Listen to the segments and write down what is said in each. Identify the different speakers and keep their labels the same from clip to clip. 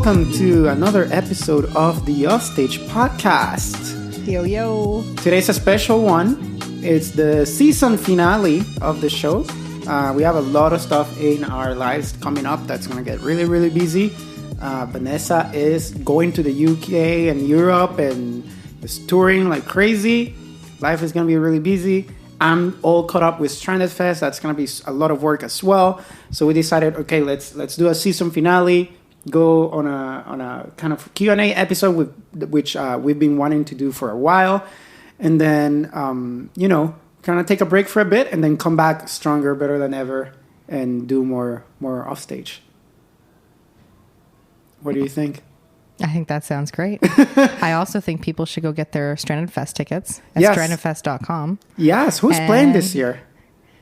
Speaker 1: welcome to another episode of the Offstage Podcast.
Speaker 2: Yo, yo.
Speaker 1: Today's a special one. It's the season finale of the show. We have a lot of stuff in our lives coming up that's going to get really, really busy. Vanessa is going to the UK and Europe and is touring like crazy. Life is going to be really busy. I'm all caught up with Stranded Fest. That's going to be a lot of work as well. So we decided, okay, let's do a season finale. Go on a kind of Q&A episode which we've been wanting to do for a while, and then kind of take a break for a bit, and then come back stronger, better than ever, and do more offstage. What do you think?
Speaker 2: I think that sounds great. I also think people should go get their Stranded Fest tickets at strandedfest.com.
Speaker 1: Yes, who's playing this year?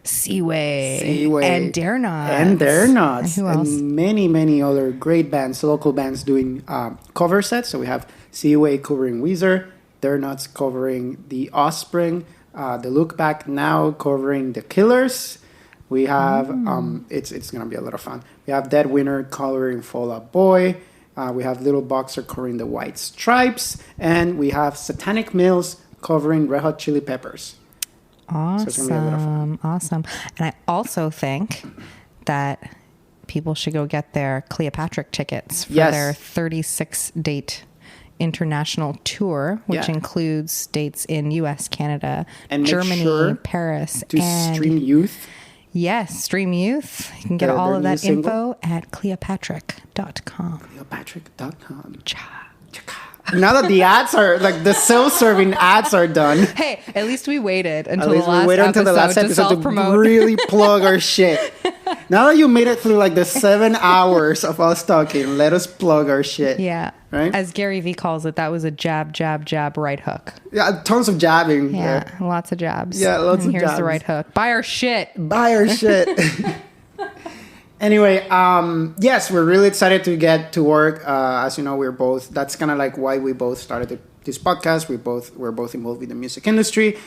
Speaker 2: Seaway and Dare Not.
Speaker 1: Who else? And many other great bands, local bands doing cover sets. So we have Seaway covering Weezer, Dare Not's covering The Offspring, The Look Back Now covering The Killers. We have it's gonna be a lot of fun. We have Dead Winter covering Fall Out Boy. We have Little Boxer covering The White Stripes, and we have Satanic Mills covering Red Hot Chili Peppers.
Speaker 2: Awesome. And I also think that people should go get their Cleopatrick tickets for their 36-date international tour, which includes dates in US, Canada, and Germany, Paris, and
Speaker 1: Stream Youth.
Speaker 2: Yes, Stream Youth. You can get all of that info at cleopatrick.com.
Speaker 1: Cleopatrick.com. Now that the ads are, like, the self-serving ads are done.
Speaker 2: Hey, at least we waited until the last episode to
Speaker 1: really plug our shit. Now that you made it through, like, the 7 hours of us talking, let us plug our shit.
Speaker 2: Yeah.
Speaker 1: Right?
Speaker 2: As Gary Vee calls it, that was a jab, right hook.
Speaker 1: Yeah, tons of jabbing.
Speaker 2: Yeah, lots of jabs.
Speaker 1: Yeah, lots of jabs.
Speaker 2: Here's the right hook. Buy our shit.
Speaker 1: Anyway, yes, we're really excited to get to work. As you know, that's kind of like why we both started this podcast. We're both involved in the music industry.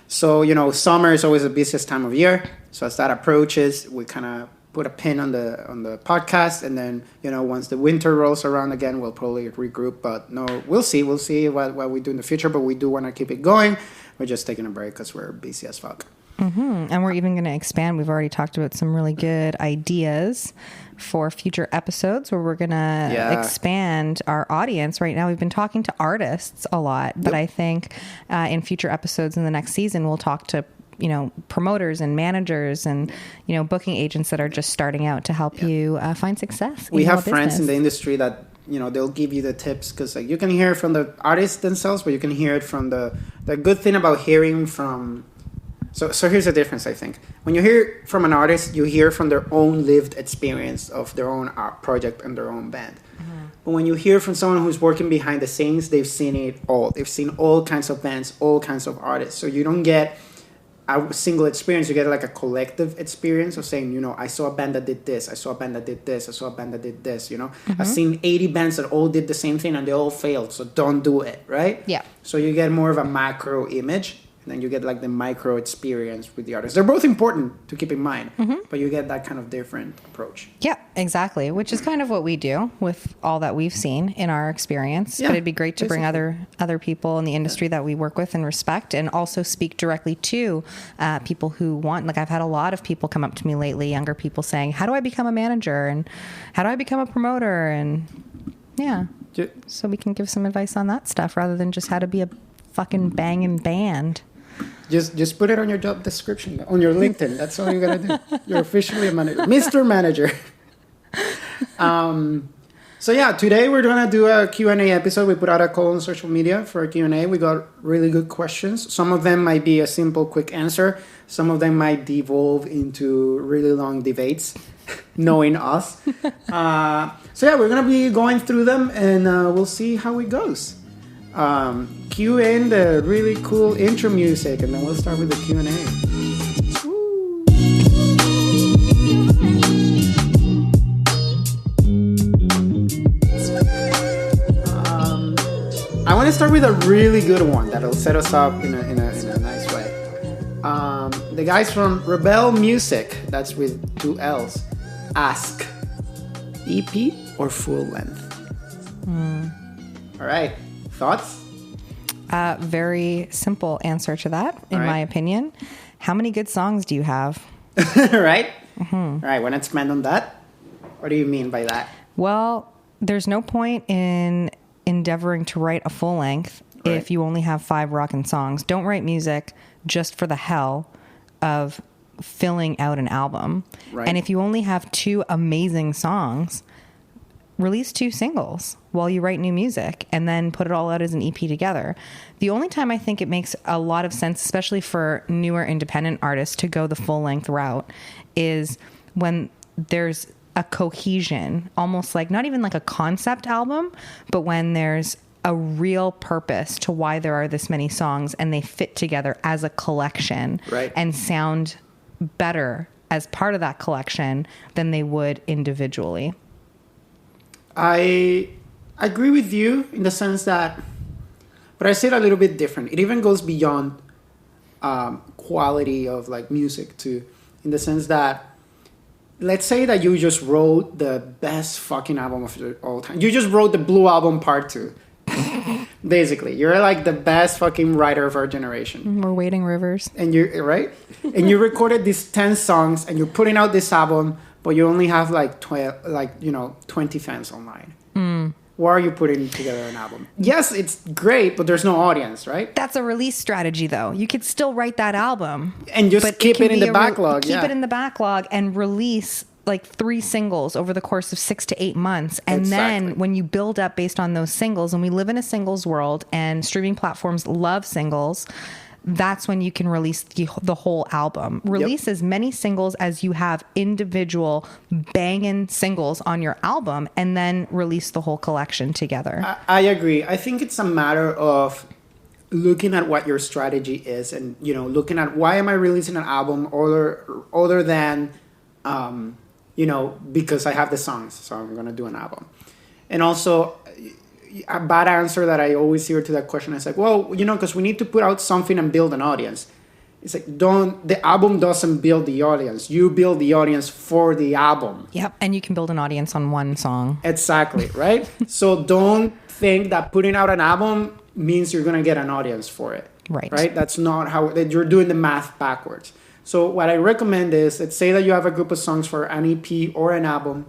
Speaker 1: So, summer is always the busiest time of year. So as that approaches, we kind of put a pin on the podcast. And then, once the winter rolls around again, we'll probably regroup. But no, we'll see. We'll see what we do in the future. But we do want to keep it going. We're just taking a break because we're busy as fuck.
Speaker 2: Mm-hmm. And we're even going to expand. We've already talked about some really good ideas for future episodes where we're going to expand our audience. Right now, we've been talking to artists a lot, but I think in future episodes in the next season, we'll talk to promoters and managers and booking agents that are just starting out to help you find success.
Speaker 1: We have friends in the industry that they'll give you the tips, because you can hear it from the artists themselves, but you can hear it from the good thing about hearing from. So here's the difference, I think. When you hear from an artist, you hear from their own lived experience of their own art project and their own band. Mm-hmm. But when you hear from someone who's working behind the scenes, they've seen it all. They've seen all kinds of bands, all kinds of artists. So you don't get a single experience. You get like a collective experience of saying, I saw a band that did this. I saw a band that did this. I saw a band that did this, Mm-hmm. I've seen 80 bands that all did the same thing and they all failed. So don't do it, right?
Speaker 2: Yeah.
Speaker 1: So you get more of a macro image. And then you get like the micro experience with the artist. They're both important to keep in mind, but you get that kind of different approach.
Speaker 2: Yeah, exactly. Which is kind of what we do with all that we've seen in our experience. But it'd be great to bring other people in the industry that we work with and respect, and also speak directly to people who want. Like, I've had a lot of people come up to me lately, younger people saying, "How do I become a manager? And how do I become a promoter?" And so we can give some advice on that stuff rather than just how to be a fucking banging band.
Speaker 1: Just put it on your job description, on your LinkedIn. That's all you gotta do. You're officially a manager, Mr. Manager. So today we're gonna do a Q&A episode. We put out a call on social media for a Q&A. We got really good questions. Some of them might be a simple, quick answer. Some of them might devolve into really long debates, knowing us. We're gonna be going through them, and we'll see how it goes. Cue in the really cool intro music, and then we'll start with the Q&A. I want to start with a really good one that'll set us up in a nice way. The guys from Rebel Music, that's with 2 L's, ask, EP or full length? All right. Thoughts?
Speaker 2: Very simple answer to that, in my opinion. How many good songs do you have?
Speaker 1: Right? All right. Want to expand on that? What do you mean by that?
Speaker 2: Well, there's no point in endeavoring to write a full length if you only have 5 rockin' songs. Don't write music just for the hell of filling out an album. Right. And if you only have 2 amazing songs, release 2 singles while you write new music and then put it all out as an EP together. The only time I think it makes a lot of sense, especially for newer independent artists, to go the full length route is when there's a cohesion, almost like not even like a concept album, but when there's a real purpose to why there are this many songs and they fit together as a collection and sound better as part of that collection than they would individually.
Speaker 1: I agree with you in the sense that, but I say it a little bit different. It even goes beyond quality of like music too, in the sense that, let's say that you just wrote the best fucking album of all time. You just wrote the Blue Album Part 2. Basically, you're like the best fucking writer of our generation.
Speaker 2: We're waiting rivers.
Speaker 1: And you're right. And you recorded these 10 songs, and you're putting out this album, but you only have like 20 fans online. Why are you putting together an album? Yes, it's great, but there's no audience, right?
Speaker 2: That's a release strategy, though. You could still write that album
Speaker 1: and just keep it in the backlog.
Speaker 2: Keep it in the backlog and release like 3 singles over the course of 6 to 8 months. And then when you build up based on those singles, and we live in a singles world and streaming platforms love singles, that's when you can release the whole album. Release as many singles as you have individual banging singles on your album, and then release the whole collection together.
Speaker 1: I agree. I think it's a matter of looking at what your strategy is, and looking at, why am I releasing an album other than because I have the songs, so I'm going to do an album. And also, a bad answer that I always hear to that question is like, well, because we need to put out something and build an audience. It's like, the album doesn't build the audience. You build the audience for the album.
Speaker 2: Yep, and you can build an audience on one song.
Speaker 1: Exactly, right? So don't think that putting out an album means you're going to get an audience for it. Right? That's not how, you're doing the math backwards. So what I recommend is, let's say that you have a group of songs for an EP or an album,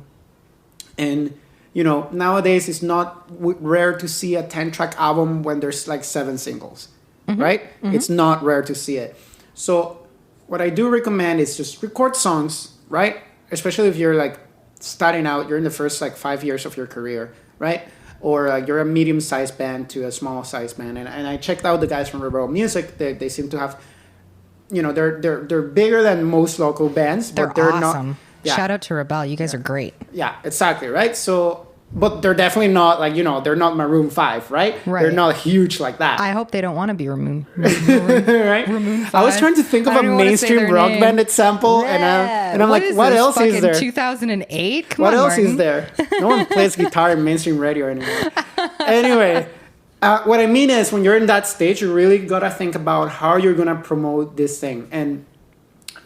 Speaker 1: and nowadays it's not rare to see a 10-track album when there's like 7 singles, right? It's not rare to see it. So what I do recommend is just record songs, right? Especially if you're like starting out, you're in the first like 5 years of your career, right? Or you're a medium-sized band to a small-sized band. And I checked out the guys from Rebel Music. They seem to have, they're bigger than most local bands, but they're
Speaker 2: awesome.
Speaker 1: Not. Yeah.
Speaker 2: Shout out to Rebel. You guys are great.
Speaker 1: Yeah, exactly, right? So, but they're definitely not like, they're not Maroon 5, right? They're not huge like that.
Speaker 2: I hope they don't want to be Maroon.
Speaker 1: Right?
Speaker 2: Maroon 5.
Speaker 1: I was trying to think of a mainstream rock band example, and I'm like, what else is there?
Speaker 2: 2008? Come
Speaker 1: what
Speaker 2: on,
Speaker 1: else
Speaker 2: Martin.
Speaker 1: is there? No one plays guitar in mainstream radio anymore. Anyway, what I mean is, when you're in that stage, you really got to think about how you're going to promote this thing. And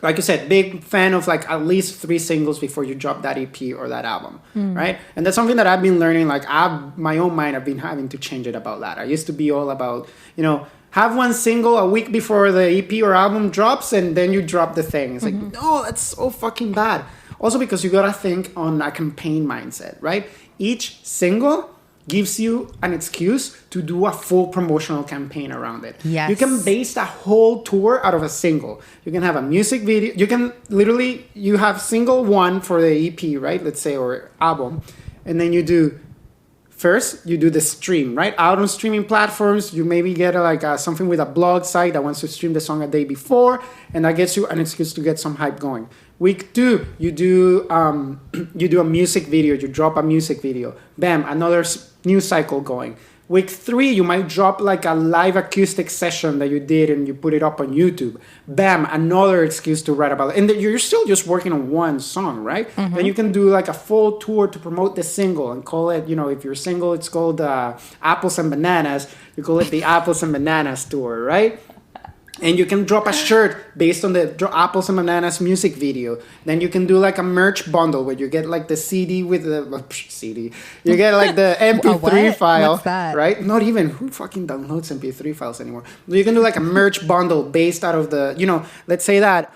Speaker 1: like you said, big fan of like at least 3 singles before you drop that EP or that album, right? And that's something that I've been learning. Like, my own mind, I've been having to change it about that. I used to be all about, have 1 single a week before the EP or album drops, and then you drop the thing. It's like, no, that's so fucking bad. Also, because you gotta think on a campaign mindset, right? Each single gives you an excuse to do a full promotional campaign around it.
Speaker 2: Yes.
Speaker 1: You can base a whole tour out of a single. You can have a music video. You can literally, you have single 1 for the EP, right? Let's say, or album. And then you do the stream, right? Out on streaming platforms, you maybe get something with a blog site that wants to stream the song a day before, and that gets you an excuse to get some hype going. Week 2, you do a music video. You drop a music video. Bam, another news cycle going. Week 3, you might drop like a live acoustic session that you did and you put it up on YouTube. Bam, another excuse to write about it. And you're still just working on 1 song, right? Then you can do like a full tour to promote the single and call it, if you're single, it's called Apples and Bananas. You call it the Apples and Bananas tour, right? And you can drop a shirt based on the Apples and Bananas music video. Then you can do like a merch bundle where you get like the CD with the CD. You get like the MP3 file.
Speaker 2: What's that?
Speaker 1: Right? Not even, who fucking downloads MP3 files anymore? You can do like a merch bundle based out of the, let's say that,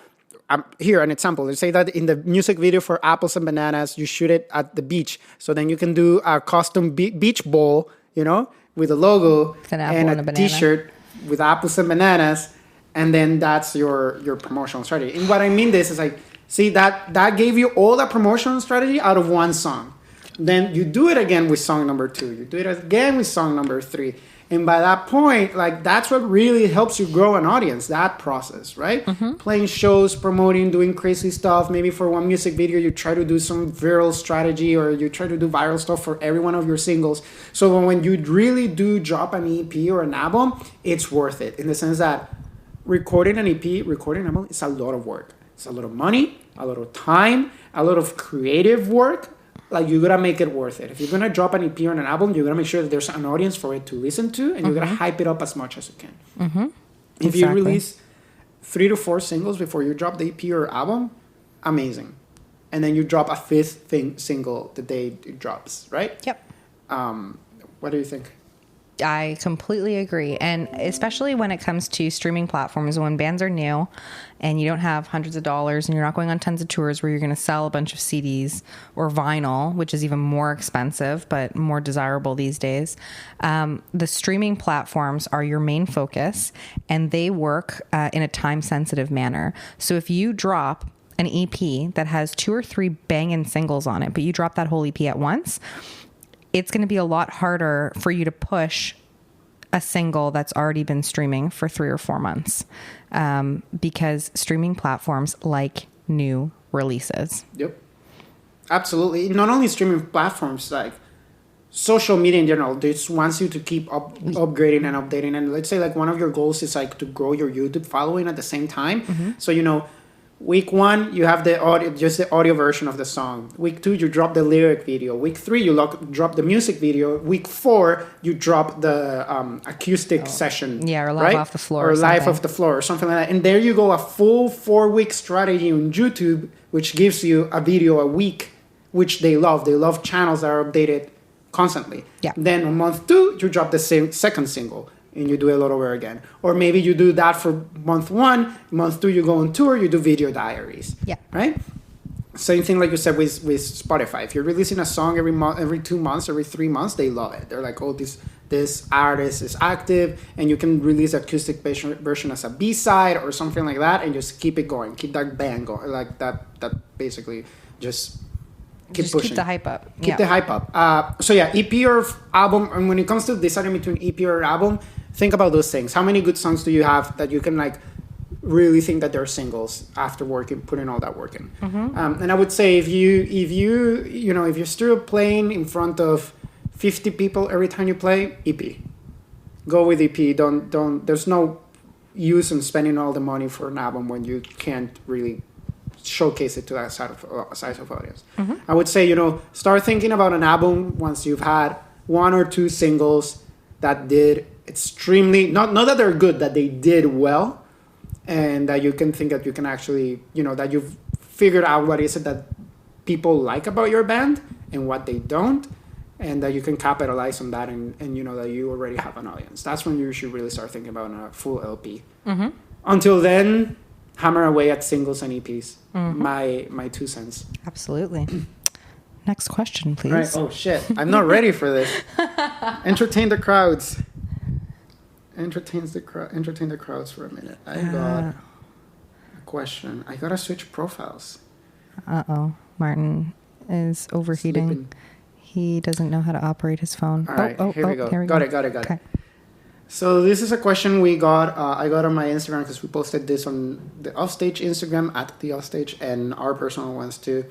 Speaker 1: here an example. Let's say that in the music video for Apples and Bananas, you shoot it at the beach. So then you can do a custom beach bowl, with a logo and a t-shirt with Apples and Bananas. And then that's your promotional strategy. And what I mean this is like, see, that gave you all that promotional strategy out of one song. Then you do it again with song number 2. You do it again with song number 3. And by that point, like, that's what really helps you grow an audience, that process, right? Mm-hmm. Playing shows, promoting, doing crazy stuff. Maybe for one music video, you try to do some viral strategy, or you try to do viral stuff for every one of your singles. So when you really do drop an EP or an album, it's worth it, in the sense that recording an EP, recording an album, it's a lot of work. It's a lot of money, a lot of time, a lot of creative work. Like, you gotta make it worth it. If you're gonna drop an EP or an album, you gotta make sure that there's an audience for it to listen to, and you gotta hype it up as much as you can. Mm-hmm. If you release 3 to 4 singles before you drop the EP or album, amazing. And then you drop a 5th single the day it drops, right?
Speaker 2: Yep.
Speaker 1: What do you think?
Speaker 2: I completely agree. And especially when it comes to streaming platforms, when bands are new and you don't have hundreds of dollars and you're not going on tons of tours where you're going to sell a bunch of CDs or vinyl, which is even more expensive but more desirable these days, the streaming platforms are your main focus, and they work in a time-sensitive manner. So if you drop an EP that has 2 or 3 banging singles on it, but you drop that whole EP at once, it's going to be a lot harder for you to push a single that's already been streaming for 3 or 4 months, because streaming platforms like new releases.
Speaker 1: Yep. Absolutely. Not only streaming platforms, like social media in general, just wants you to keep upgrading and updating. And let's say like one of your goals is like to grow your YouTube following at the same time. Mm-hmm. So, week 1, you have the audio, just the audio version of the song. Week 2, you drop the lyric video. Week 3, you drop the music video. Week 4, you drop the acoustic session.
Speaker 2: Yeah, or live off the floor.
Speaker 1: Or live off the floor or something like that. And there you go, a full 4-week strategy on YouTube, which gives you a video a week, which they love. They love channels that are updated constantly.
Speaker 2: Yeah.
Speaker 1: Then on month 2, you drop the second single. And you do it all over again. Or maybe you do that for month 1, month 2 you go on tour, you do video diaries.
Speaker 2: Yeah.
Speaker 1: Right? Same thing like you said with Spotify. If you're releasing a song every month, every 2 months, every 3 months, they love it. They're like, oh, this artist is active, and you can release acoustic version as a B-side or something like that, and just keep it going. Keep that band going. Like that basically just pushing.
Speaker 2: Keep the hype up.
Speaker 1: Keep the hype up. So yeah, EP or album, and when it comes to deciding between EP or album, think about those things. How many good songs do you have that you can like really think that they're singles after putting all that work in? Mm-hmm. And I would say if you're still playing in front of 50 people every time you play, EP. Go with EP. Don't. There's no use in spending all the money for an album when you can't really showcase it to that size of audience. Mm-hmm. I would say, start thinking about an album once you've had 1 or 2 singles that did extremely, not that they're good, that they did well, and that you can think that you can actually, that you've figured out what is it that people like about your band and what they don't, and that you can capitalize on that, and that you already have an audience. That's when you should really start thinking about a full LP. Mm-hmm. Until then, hammer away at singles and EPs. Mm-hmm. My 2 cents.
Speaker 2: Absolutely. Next question, please.
Speaker 1: Right. Oh shit! I'm not ready for this. Entertain the crowds. Entertain the crowds for a minute. I got a question. I gotta switch profiles.
Speaker 2: Martin is overheating.
Speaker 1: Sleeping.
Speaker 2: He doesn't know how to operate his phone.
Speaker 1: All right, here we go. Got it. Okay. So this is a question we got. I got on my Instagram because we posted this on the Offstage Instagram at the Offstage, and our personal ones too.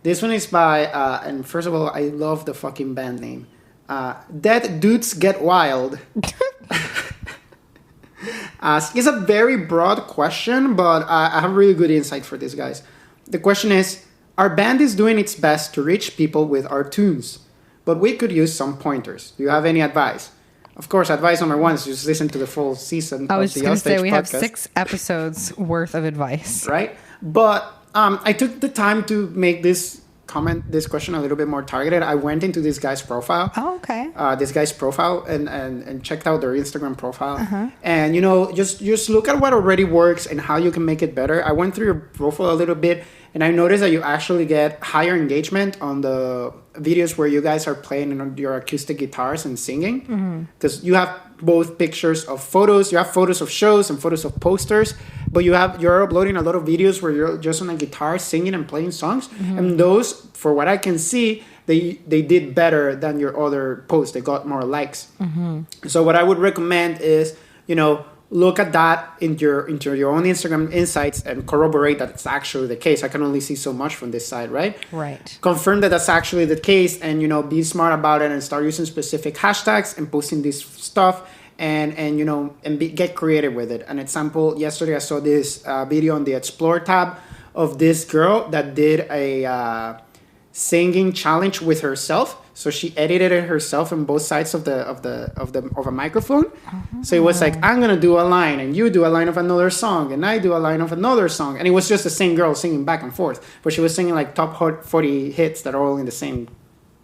Speaker 1: This one is by, and first of all, I love the fucking band name. Dead Dudes Get Wild. It's a very broad question, but I have really good insight for this, guys. The question is, our band is doing its best to reach people with our tunes, but we could use some pointers. Do you have any advice? of course, advice number one is just listen to the full season.
Speaker 2: I was just going to say we have
Speaker 1: podcast.
Speaker 2: 6 episodes worth of advice.
Speaker 1: Right? But I took the time to make this question a little bit more targeted. I went into this guy's profile.
Speaker 2: Oh, okay.
Speaker 1: This guy's profile and checked out their Instagram profile. And, just look at what already works and how you can make it better. I went through your profile a little bit, and I noticed that you actually get higher engagement on the videos where you guys are playing on your acoustic guitars and singing. Because you have both pictures of photos. You have photos of shows and photos of posters. But you're uploading a lot of videos where you're just on a guitar singing and playing songs. And those, for what I can see, they did better than your other posts. They got more likes. So what I would recommend is, look at that into your own Instagram insights and corroborate that it's actually the case. I can only see so much from this side, right?
Speaker 2: Right.
Speaker 1: Confirm that that's actually the case, and be smart about it and start using specific hashtags and posting this stuff, and get creative with it. An example: yesterday I saw this video on the Explore tab of this girl that did a singing challenge with herself. So she edited it herself on both sides of a microphone. So it was like, I'm gonna do a line, and you do a line of another song, and I do a line of another song, and it was just the same girl singing back and forth. But she was singing like top 40 hits that are all in the same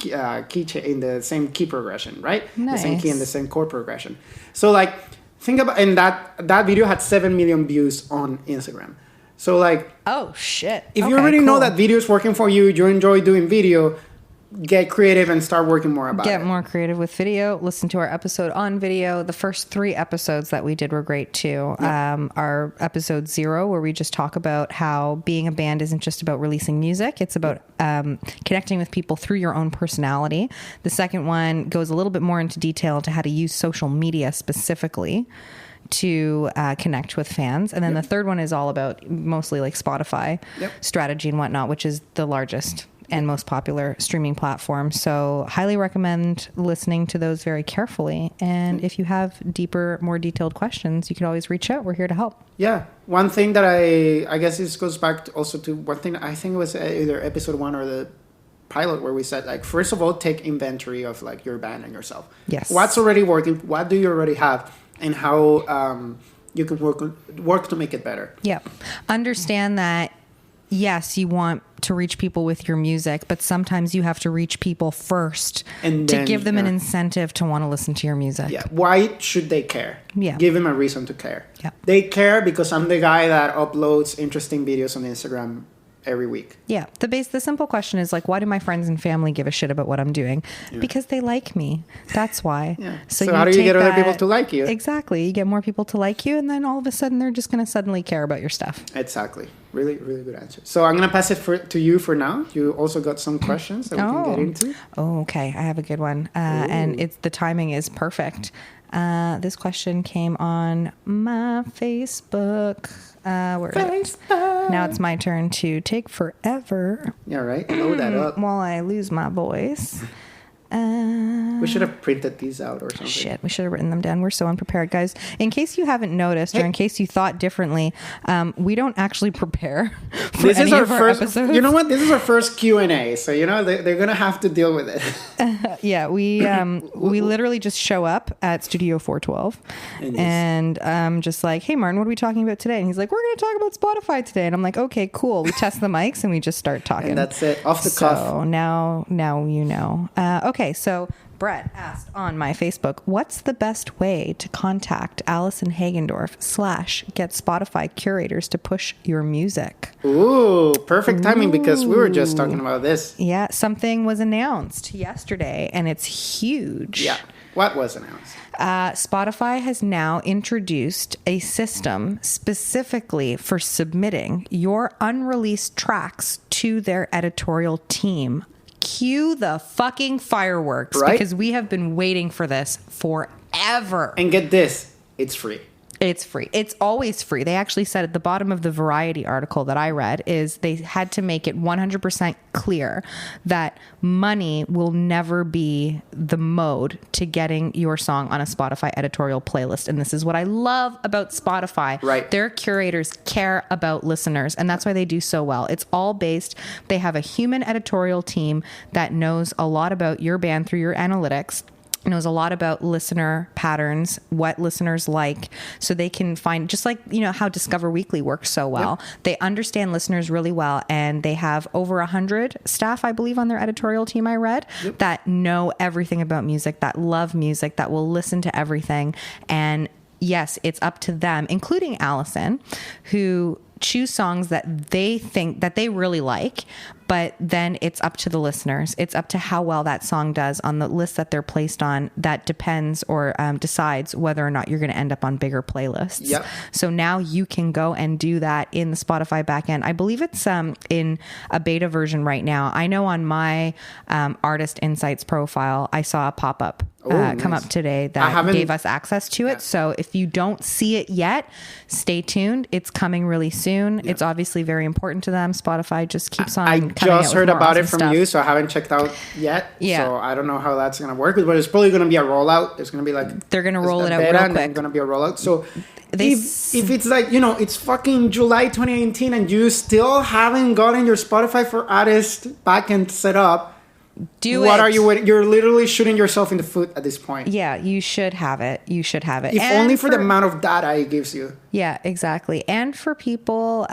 Speaker 1: in the same key progression, right?
Speaker 2: Nice.
Speaker 1: The same key and the same chord progression. So like, think about, and that video had 7 million views on Instagram. So like,
Speaker 2: oh shit!
Speaker 1: If you already know that video is working for you, you enjoy doing video, get creative and start working more about it.
Speaker 2: Get more creative with video. Listen to our episode on video. The first 3 episodes that we did were great too. Yep. Our episode 0, where we just talk about how being a band isn't just about releasing music. It's about connecting with people through your own personality. The second one goes a little bit more into detail to how to use social media specifically to connect with fans. And then the third one is all about mostly like Spotify strategy and whatnot, which is the largest and most popular streaming platform. So highly recommend listening to those very carefully. And if you have deeper, more detailed questions, you can always reach out. We're here to help.
Speaker 1: Yeah. One thing that I guess this goes back also to one thing, I think it was either episode 1 or the pilot, where we said, like, first of all, take inventory of like your band and yourself.
Speaker 2: Yes.
Speaker 1: What's already working? What do you already have? And how you can work to make it better. Yeah.
Speaker 2: Understand that, yes, you want to reach people with your music, but sometimes you have to reach people first and to give them an incentive to want to listen to your music.
Speaker 1: Yeah. Why should they care?
Speaker 2: Yeah.
Speaker 1: Give them a reason to care.
Speaker 2: Yeah.
Speaker 1: They care because I'm the guy that uploads interesting videos on Instagram every week.
Speaker 2: Yeah. The simple question is like, why do my friends and family give a shit about what I'm doing? Yeah. Because they like me. That's why.
Speaker 1: Yeah. So how do you get other people to like you?
Speaker 2: Exactly. You get more people to like you, and then all of a sudden they're just going to suddenly care about your stuff.
Speaker 1: Exactly. Really, really good answer. So I'm going to pass it to you for now. You also got some questions that we can get into. Oh,
Speaker 2: okay. I have a good one. And the timing is perfect. This question came on my Facebook. Now it's my turn to take forever.
Speaker 1: Yeah, right. Load that up.
Speaker 2: While I lose my voice.
Speaker 1: We should have printed these out or something.
Speaker 2: Shit, we should have written them down. We're so unprepared, guys. In case you haven't noticed, or in case you thought differently, we don't actually prepare for
Speaker 1: this
Speaker 2: any
Speaker 1: is our
Speaker 2: of our
Speaker 1: first
Speaker 2: episodes.
Speaker 1: You know what? This is our first Q&A, so they're gonna have to deal with it.
Speaker 2: Yeah, we literally just show up at Studio 412, and I'm just like, hey, Martin, what are we talking about today? And he's like, we're gonna talk about Spotify today. And I'm like, okay, cool. We test the mics and we just start talking.
Speaker 1: And that's it, off the cuff.
Speaker 2: So now you know. Okay, so Brett asked on my Facebook, what's the best way to contact Allison Hagendorf / get Spotify curators to push your music?
Speaker 1: Ooh, perfect timing because we were just talking about this.
Speaker 2: Yeah, something was announced yesterday and it's huge.
Speaker 1: Yeah. What was announced?
Speaker 2: Spotify has now introduced a system specifically for submitting your unreleased tracks to their editorial team. Cue the fucking fireworks, right? Because we have been waiting for this forever.
Speaker 1: And get this, it's free.
Speaker 2: It's free. It's always free. They actually said at the bottom of the Variety article that I read is they had to make it 100% clear that money will never be the mode to getting your song on a Spotify editorial playlist. And this is what I love about Spotify.
Speaker 1: Right.
Speaker 2: Their curators care about listeners, and that's why they do so well. It's all based, they have a human editorial team that knows a lot about your band through your analytics. knows a lot about listener patterns, what listeners like, so they can find, just like, you know, how Discover Weekly works so well. Yep. They understand listeners really well, and they have over 100 staff, I believe, on their editorial team, I read, that know everything about music, that love music, that will listen to everything. And yes, it's up to them, including Allison, who choose songs that they think that they really like, but then it's up to the listeners. It's up to how well that song does on the list that they're placed on. That depends or decides whether or not you're going to end up on bigger playlists.
Speaker 1: Yep.
Speaker 2: So now you can go and do that in the Spotify backend. I believe it's in a beta version right now. I know on my Artist Insights profile, I saw a pop-up come up today that gave us access to it. Yeah. So if you don't see it yet, stay tuned. It's coming really soon. Yeah. It's obviously very important to them. Spotify just keeps on. I just heard about it from you,
Speaker 1: so I haven't checked out yet. Yeah. So I don't know how that's going to work, but it's probably going to be a rollout. It's going to be like
Speaker 2: they're going to roll it out real quick. And then
Speaker 1: going to be a rollout. So if it's like, you know, it's fucking July 2018 and you still haven't gotten your Spotify for Artists backend set up, what are you waiting? You're literally shooting yourself in the foot at this point.
Speaker 2: Yeah, you should have it. You should have it.
Speaker 1: If only for the amount of data it gives you.
Speaker 2: Yeah, exactly. And for people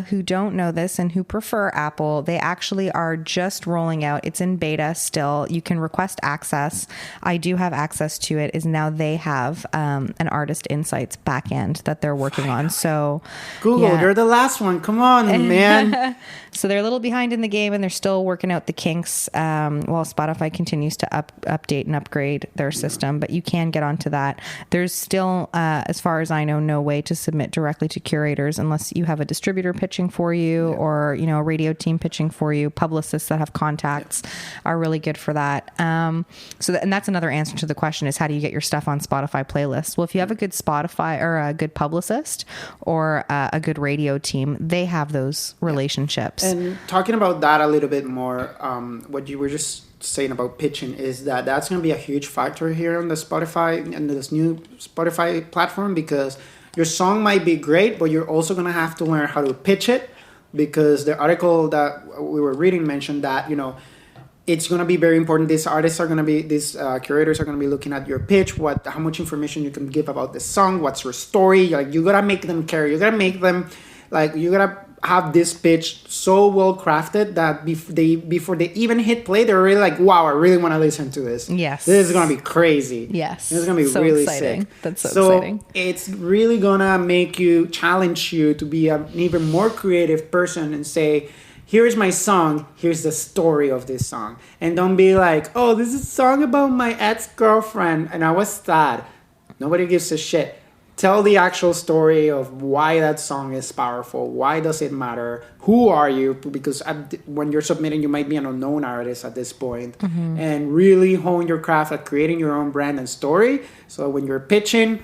Speaker 2: who don't know this and who prefer Apple, they actually are just rolling out. It's in beta still. You can request access. I do have access to it. Is now they have an Artist Insights backend that they're working on. So
Speaker 1: Google, you're the last one. Come on, man.
Speaker 2: So they're a little behind in the game, and they're still working out the kinks while Spotify continues to update and upgrade their system. But you can get onto that. There's still, as far as I know, no way to submit directly to curators unless you have a distributor pitching for you or, you know, a radio team pitching for you. Publicists that have contacts are really good for that. And that's another answer to the question is, how do you get your stuff on Spotify playlists? Well, if you have a good Spotify or a good publicist or a good radio team, they have those relationships.
Speaker 1: And talking about that a little bit more, what you were just saying about pitching is that's going to be a huge factor here on the Spotify and this new Spotify platform, because your song might be great, but you're also going to have to learn how to pitch it, because the article that we were reading mentioned that, you know, it's going to be very important. These curators are going to be looking at your pitch, how much information you can give about the song, what's your story. Like, you got to make them care. You got to make them, like, you got to have this pitch so well crafted that before they even hit play, they're really like, wow, I really want to listen to this.
Speaker 2: Yes.
Speaker 1: This is going to be crazy.
Speaker 2: Yes.
Speaker 1: This is going to be so really exciting. Sick.
Speaker 2: That's so exciting.
Speaker 1: It's really going to challenge you to be an even more creative person and say, here's my song, here's the story of this song. And don't be like, oh, this is a song about my ex-girlfriend and I was sad. Nobody gives a shit. Tell the actual story of why that song is powerful. Why does it matter? Who are you? Because when you're submitting, you might be an unknown artist at this point. Mm-hmm. And really hone your craft at creating your own brand and story. So when you're pitching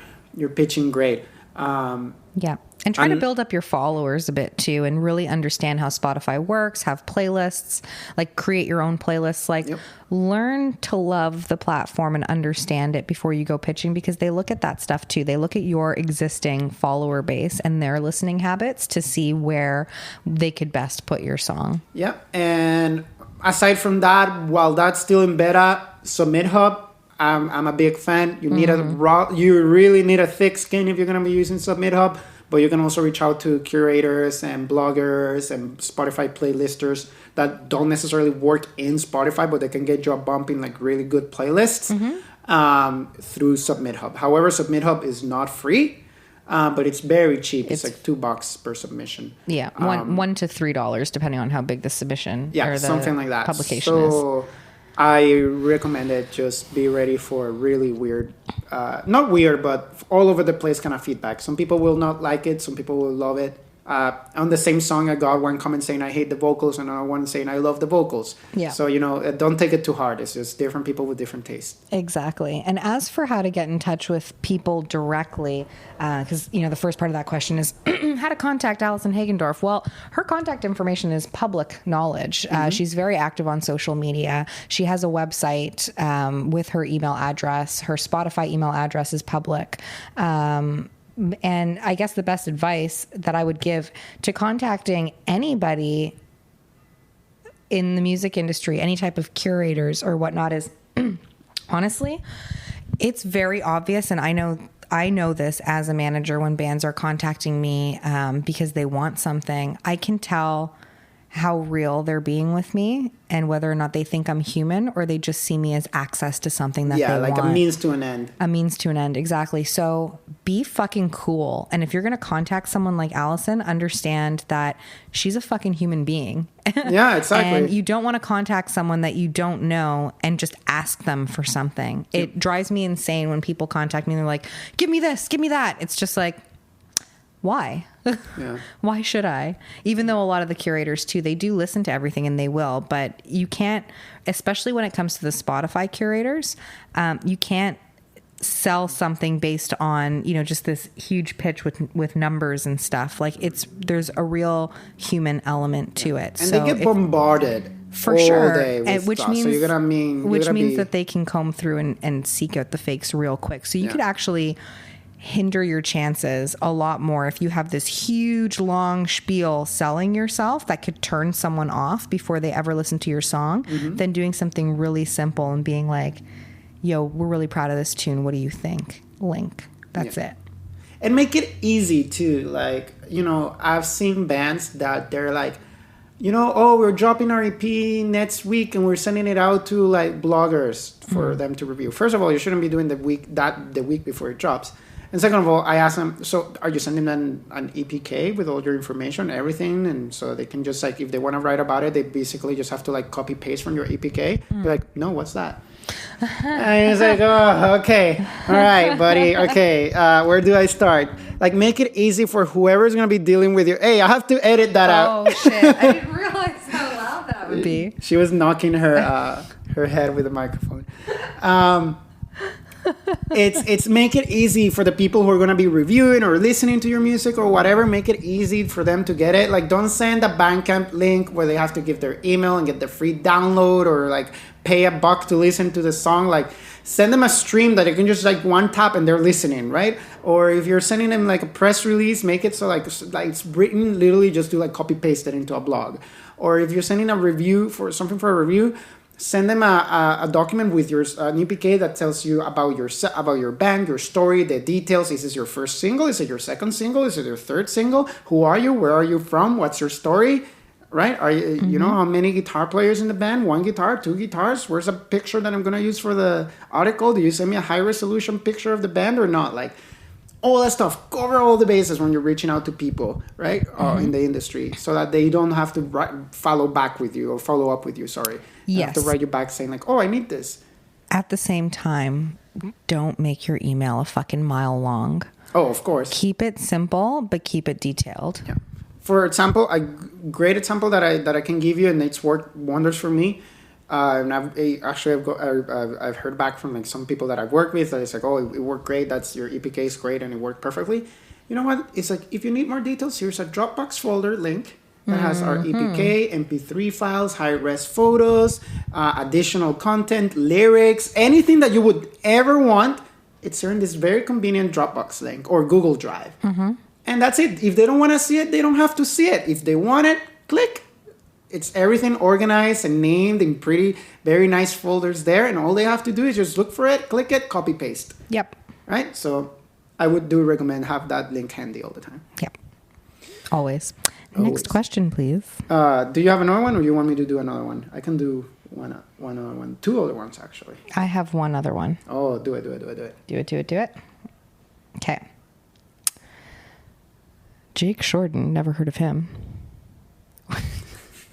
Speaker 1: great.
Speaker 2: Yeah. And try to build up your followers a bit too, and really understand how Spotify works, have playlists, like create your own playlists, like learn to love the platform and understand it before you go pitching, because they look at that stuff too. They look at your existing follower base and their listening habits to see where they could best put your song.
Speaker 1: Yeah. And aside from that, while that's still in beta, Submit Hub, I'm a big fan. You need you really need a thick skin if you're going to be using Submit Hub. But you can also reach out to curators and bloggers and Spotify playlisters that don't necessarily work in Spotify, but they can get you a bump in like really good playlists through Submit Hub. However, Submit Hub is not free, but it's very cheap. It's like $2 per submission.
Speaker 2: Yeah, $1 to $3 depending on how big the submission or the
Speaker 1: something like that.
Speaker 2: Publication is.
Speaker 1: I recommend it. Just be ready for really weird, not weird, but all over the place kind of feedback. Some people will not like it. Some people will love it. On the same song, I got one comment saying I hate the vocals and another one saying I love the vocals. Yeah. So, don't take it too hard. It's just different people with different tastes.
Speaker 2: Exactly. And as for how to get in touch with people directly, because, the first part of that question is how to contact Allison Hagendorf. Well, her contact information is public knowledge. She's very active on social media. She has a website with her email address. Her Spotify email address is public. And I guess the best advice that I would give to contacting anybody in the music industry, any type of curators or whatnot, is honestly, It's very obvious, and I know this as a manager when bands are contacting me because they want something. I can tell how real they're being with me and whether or not they think I'm human or they just see me as access to something that they want.
Speaker 1: Yeah, like a means to an end.
Speaker 2: A means to an end, exactly. So be fucking cool. And if you're going to contact someone like Allison, understand that she's a fucking human being.
Speaker 1: Yeah, exactly.
Speaker 2: And you don't want to contact someone that you don't know and just ask them for something. It drives me insane when people contact me and they're like, give me this, give me that. It's just like, why? Yeah. Why should I? Even though a lot of the curators too, they do listen to everything and they will, but you can't, especially when it comes to the Spotify curators, you can't sell something based on, you know, just this huge pitch with numbers and stuff. Like there's a real human element to it.
Speaker 1: And so they get bombarded
Speaker 2: for sure,
Speaker 1: day with
Speaker 2: which
Speaker 1: stuff.
Speaker 2: means
Speaker 1: So you're
Speaker 2: means that they can comb through and seek out the fakes real quick. So you could actually hinder your chances a lot more if you have this huge long spiel selling yourself that could turn someone off before they ever listen to your song than doing something really simple and being like, yo, we're really proud of this tune, what do you think? Link. That's it.
Speaker 1: And make it easy too. Like, you know, I've seen bands that they're like, you know, oh, we're dropping our EP next week and we're sending it out to like bloggers for them to review. First of all, you shouldn't be doing the week before it drops. And second of all, I asked them, so are you sending them an EPK with all your information, everything? And so they can just like, if they want to write about it, they basically just have to like copy paste from your EPK. Be like, no, what's that? And it's like, oh, okay. All right, buddy. Okay. Where do I start? Like, make it easy for whoever's going to be dealing with you. Hey, I have to edit that out.
Speaker 2: Oh, shit. I didn't realize how loud that would be.
Speaker 1: She was knocking her head with the microphone. It's make it easy for the people who are going to be reviewing or listening to your music or whatever. Make it easy for them to get it. Like, don't send a Bandcamp link where they have to give their email and get the free download or like pay $1 to listen to the song. Like, send them a stream that you can just like one tap and they're listening, right? Or if you're sending them like a press release, make it so like it's written, literally just do like copy paste it into a blog. Or if you're sending a review for something for a review, send them a document with your an EPK that tells you about your band, your story, the details. Is this your first single? Is it your second single? Is it your third single? Who are you? Where are you from? What's your story? Right? Are you you know how many guitar players in the band? 1 guitar, 2 guitars? Where's a picture that I'm gonna use for the article? Do you send me a high resolution picture of the band or not? Like all that stuff. Cover all the bases when you're reaching out to people, right? In the industry, so that they don't have to follow up with you. Sorry.
Speaker 2: Yes.
Speaker 1: Have to write you back saying like, oh, I need this.
Speaker 2: At the same time, don't make your email a fucking mile long.
Speaker 1: Oh, of course.
Speaker 2: Keep it simple, but keep it detailed.
Speaker 1: Yeah. For example, a great example that I can give you, and it's worked wonders for me. And I've heard back from like some people that I've worked with that it's like, oh, it worked great. That's your EPK is great and it worked perfectly. You know what? It's like, if you need more details, here's a Dropbox folder link that has our EPK, MP3 files, high-res photos, additional content, lyrics, anything that you would ever want. It's in this very convenient Dropbox link or Google Drive. And that's it. If they don't want to see it, they don't have to see it. If they want it, click. It's everything organized and named in pretty, very nice folders there. And all they have to do is just look for it, click it, copy, paste.
Speaker 2: Yep.
Speaker 1: Right? So I would recommend have that link handy all the time.
Speaker 2: Yep. Always. Next question, please.
Speaker 1: Do you have another one or you want me to do another one? I can do one other one. 2 other ones, actually.
Speaker 2: I have one other one.
Speaker 1: Oh, do it.
Speaker 2: Do it. Okay. Jake Shorten, never heard of him,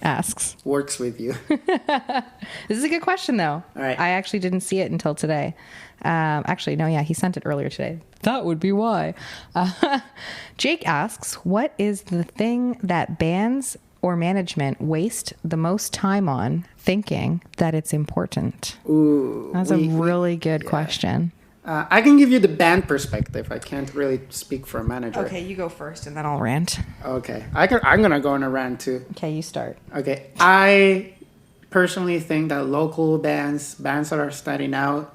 Speaker 2: asks.
Speaker 1: Works with you.
Speaker 2: This is a good question, though.
Speaker 1: All right.
Speaker 2: I actually didn't see it until today. He sent it earlier today. That would be why. Jake asks, what is the thing that bands or management waste the most time on thinking that it's important?
Speaker 1: Ooh.
Speaker 2: That's a really good question.
Speaker 1: I can give you the band perspective. I can't really speak for a manager.
Speaker 2: Okay, you go first and then I'll rant.
Speaker 1: Okay. I'm going to go on a rant too.
Speaker 2: Okay, you start.
Speaker 1: Okay. I personally think that local bands that are starting out,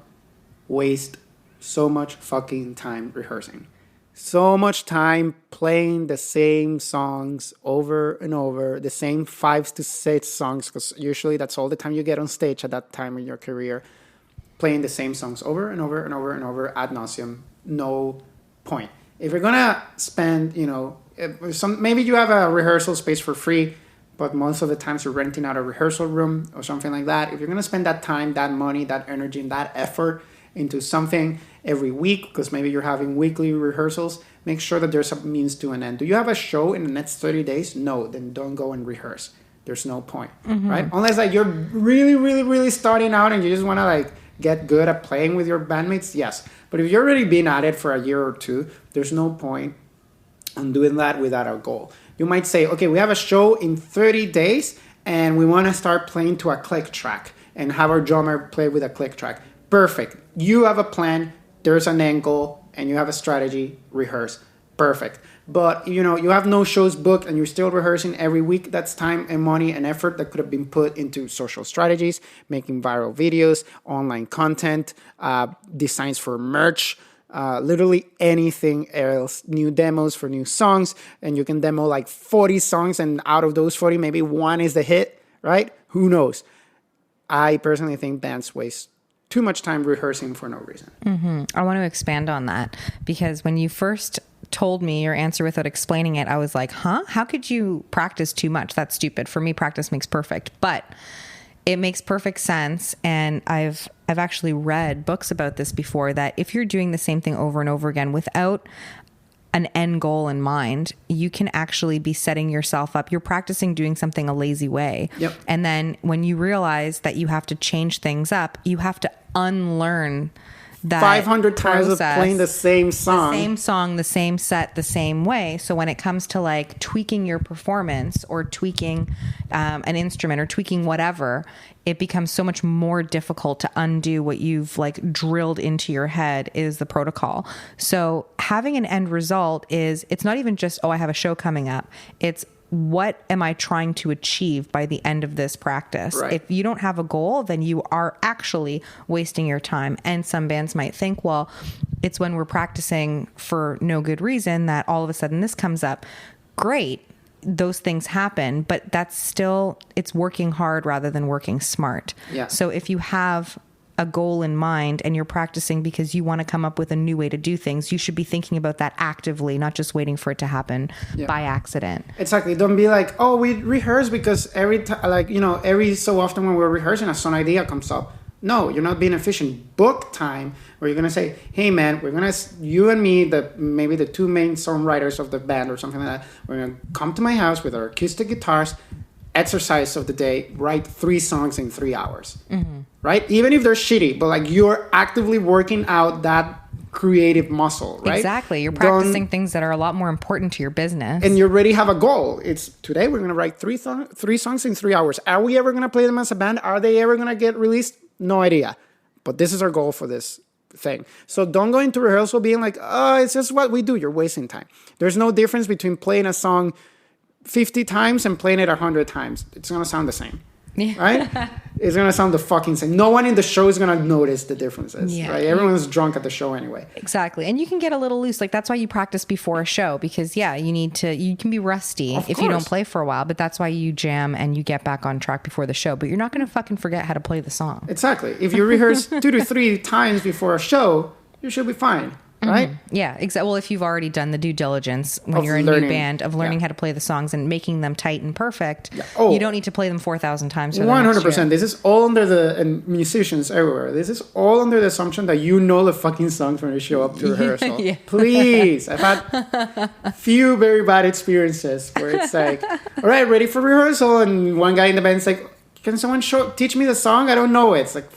Speaker 1: waste so much fucking time rehearsing. So much time playing the same songs over and over, the same 5 to 6 songs, because usually that's all the time you get on stage at that time in your career. playing the same songs over and over and over and over ad nauseum. No point. If you're gonna spend, maybe you have a rehearsal space for free, but most of the times you're renting out a rehearsal room or something like that. If you're gonna spend that time, that money, that energy, and that effort into something every week, because maybe you're having weekly rehearsals, make sure that there's a means to an end. Do you have a show in the next 30 days? No, then don't go and rehearse. There's no point, right? Unless like you're really, really, really starting out and you just want to like get good at playing with your bandmates, yes. But if you've already been at it for a year or two, there's no point on doing that without a goal. You might say, okay, we have a show in 30 days and we want to start playing to a click track and have our drummer play with a click track. Perfect. You have a plan, there's an end goal, and you have a strategy, rehearse. Perfect. But, you have no shows booked and you're still rehearsing every week. That's time and money and effort that could have been put into social strategies, making viral videos, online content, designs for merch, literally anything else, new demos for new songs. And you can demo like 40 songs and out of those 40, maybe one is the hit, right? Who knows? I personally think bands waste too much time rehearsing for no reason.
Speaker 2: I want to expand on that because when you first told me your answer without explaining it, I was like, how could you practice too much? That's stupid. For me, practice makes perfect, but it makes perfect sense. And I've actually read books about this before, that if you're doing the same thing over and over again without an end goal in mind, you can actually be setting yourself up. You're practicing doing something a lazy way.
Speaker 1: Yep.
Speaker 2: And then when you realize that you have to change things up, you have to unlearn that
Speaker 1: 500 times of playing the same song.
Speaker 2: The same set, the same way. So when it comes to like tweaking your performance or tweaking an instrument or tweaking whatever, it becomes so much more difficult to undo what you've like drilled into your head is the protocol. So having an end result it's not even just, I have a show coming up. It's, what am I trying to achieve by the end of this practice?
Speaker 1: Right.
Speaker 2: If you don't have a goal, then you are actually wasting your time. And some bands might think, well, it's when we're practicing for no good reason that all of a sudden this comes up. Great. Those things happen, but that's still, it's working hard rather than working smart.
Speaker 1: Yeah.
Speaker 2: So if you have a goal in mind and you're practicing because you want to come up with a new way to do things, you should be thinking about that actively, not just waiting for it to happen by accident.
Speaker 1: Exactly. Don't be like, oh, we rehearse because every so often when we're rehearsing, a song idea comes up. No, you're not being efficient. Book time where you're going to say, hey man, you and me, maybe the two main songwriters of the band or something like that, we're going to come to my house with our acoustic guitars, exercise of the day, write 3 songs in 3 hours. Right? Even if they're shitty, but like you're actively working out that creative muscle, right?
Speaker 2: Exactly. You're practicing things that are a lot more important to your business.
Speaker 1: And you already have a goal. It's today we're going to write 3 songs in 3 hours. Are we ever going to play them as a band? Are they ever going to get released? No idea. But this is our goal for this thing. So don't go into rehearsal being like, oh, it's just what we do. You're wasting time. There's no difference between playing a song 50 times and playing it 100 times. It's going to sound the same. Yeah. Right? It's going to sound the fucking same. No one in the show is going to notice the differences. Yeah. Right? Everyone's drunk at the show anyway.
Speaker 2: Exactly. And you can get a little loose. Like that's why you practice before a show because you can be rusty if you don't play for a while, but that's why you jam and you get back on track before the show. But you're not going to fucking forget how to play the song.
Speaker 1: Exactly. If you rehearse 2 to 3 times before a show, you should be fine. Right?
Speaker 2: Yeah, exactly. Well, if you've already done the due dilegence when you're a new band of learning how to play the songs and making them tight and perfect, you don't need to play them 4,000 times.
Speaker 1: 100%. This is all under and musicians everywhere. This is all under the assumption that you know the fucking songs when you show up to rehearsal. Please. I've had few very bad experiences where it's like, all right, ready for rehearsal. And one guy in the band's like, can someone teach me the song? I don't know it. It's like,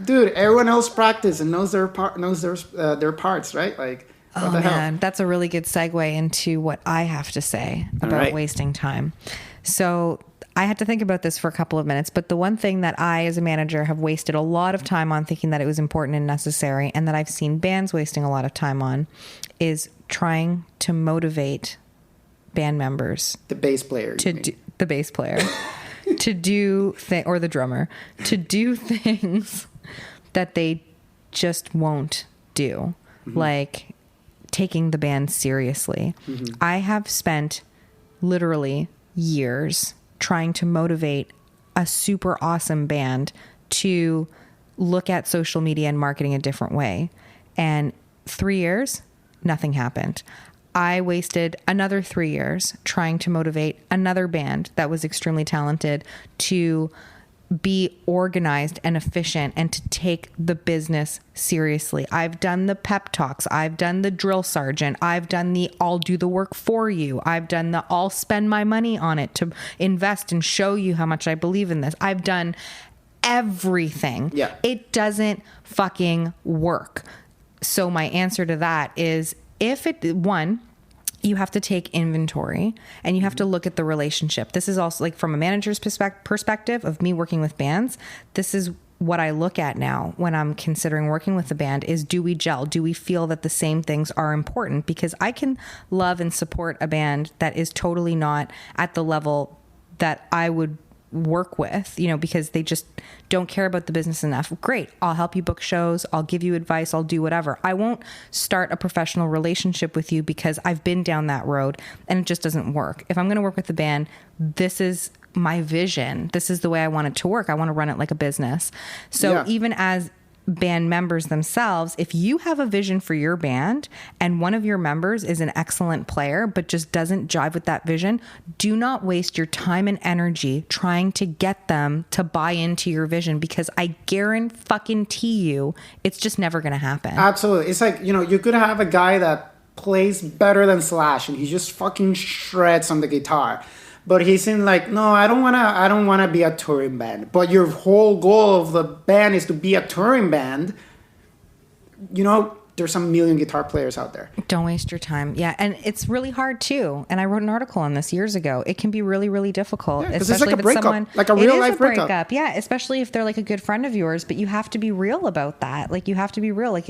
Speaker 1: dude, everyone else practice and knows their parts, right? Like, what the hell?
Speaker 2: That's a really good segue into what I have to say about wasting time. So I had to think about this for a couple of minutes, but the one thing that I, as a manager, have wasted a lot of time on thinking that it was important and necessary, and that I've seen bands wasting a lot of time on, is trying to motivate band members.
Speaker 1: The bass player.
Speaker 2: The bass player. To do or the drummer. To do things that they just won't do, like taking the band seriously. I have spent literally years trying to motivate a super awesome band to look at social media and marketing a different way. And 3 years, nothing happened. I wasted another 3 years trying to motivate another band that was extremely talented to be organized and efficient and to take the business seriously. I've done the pep talks. I've done the drill sergeant. I've done the I'll do the work for you. I've done the I'll spend my money on it to invest and show you how much I believe in this. I've done everything.
Speaker 1: Yeah.
Speaker 2: It doesn't fucking work. So my answer to that is you have to take inventory and you have to look at the relationship. This is also like from a manager's perspective of me working with bands. This is what I look at now when I'm considering working with a band is, do we gel? Do we feel that the same things are important? Because I can love and support a band that is totally not at the level that I would work with, because they just don't care about the business enough. Great. I'll help you book shows. I'll give you advice. I'll do whatever. I won't start a professional relationship with you because I've been down that road and it just doesn't work. If I'm going to work with the band, this is my vision. This is the way I want it to work. I want to run it like a business. So even as band members themselves, if you have a vision for your band and one of your members is an excellent player but just doesn't jive with that vision, do not waste your time and energy trying to get them to buy into your vision, because I guarantee you it's just never going to happen.
Speaker 1: Absolutely. It's like, you could have a guy that plays better than Slash and he just fucking shreds on the guitar. But he's in like, no, I don't wanna be a touring band. But your whole goal of the band is to be a touring band. There's some million guitar players out there.
Speaker 2: Don't waste your time. Yeah, and it's really hard too. And I wrote an article on this years ago. It can be really, really difficult,
Speaker 1: it's
Speaker 2: especially
Speaker 1: like a breakup, like a real life breakup.
Speaker 2: Yeah, especially if they're like a good friend of yours. But you have to be real about that. Like you have to be real. Like,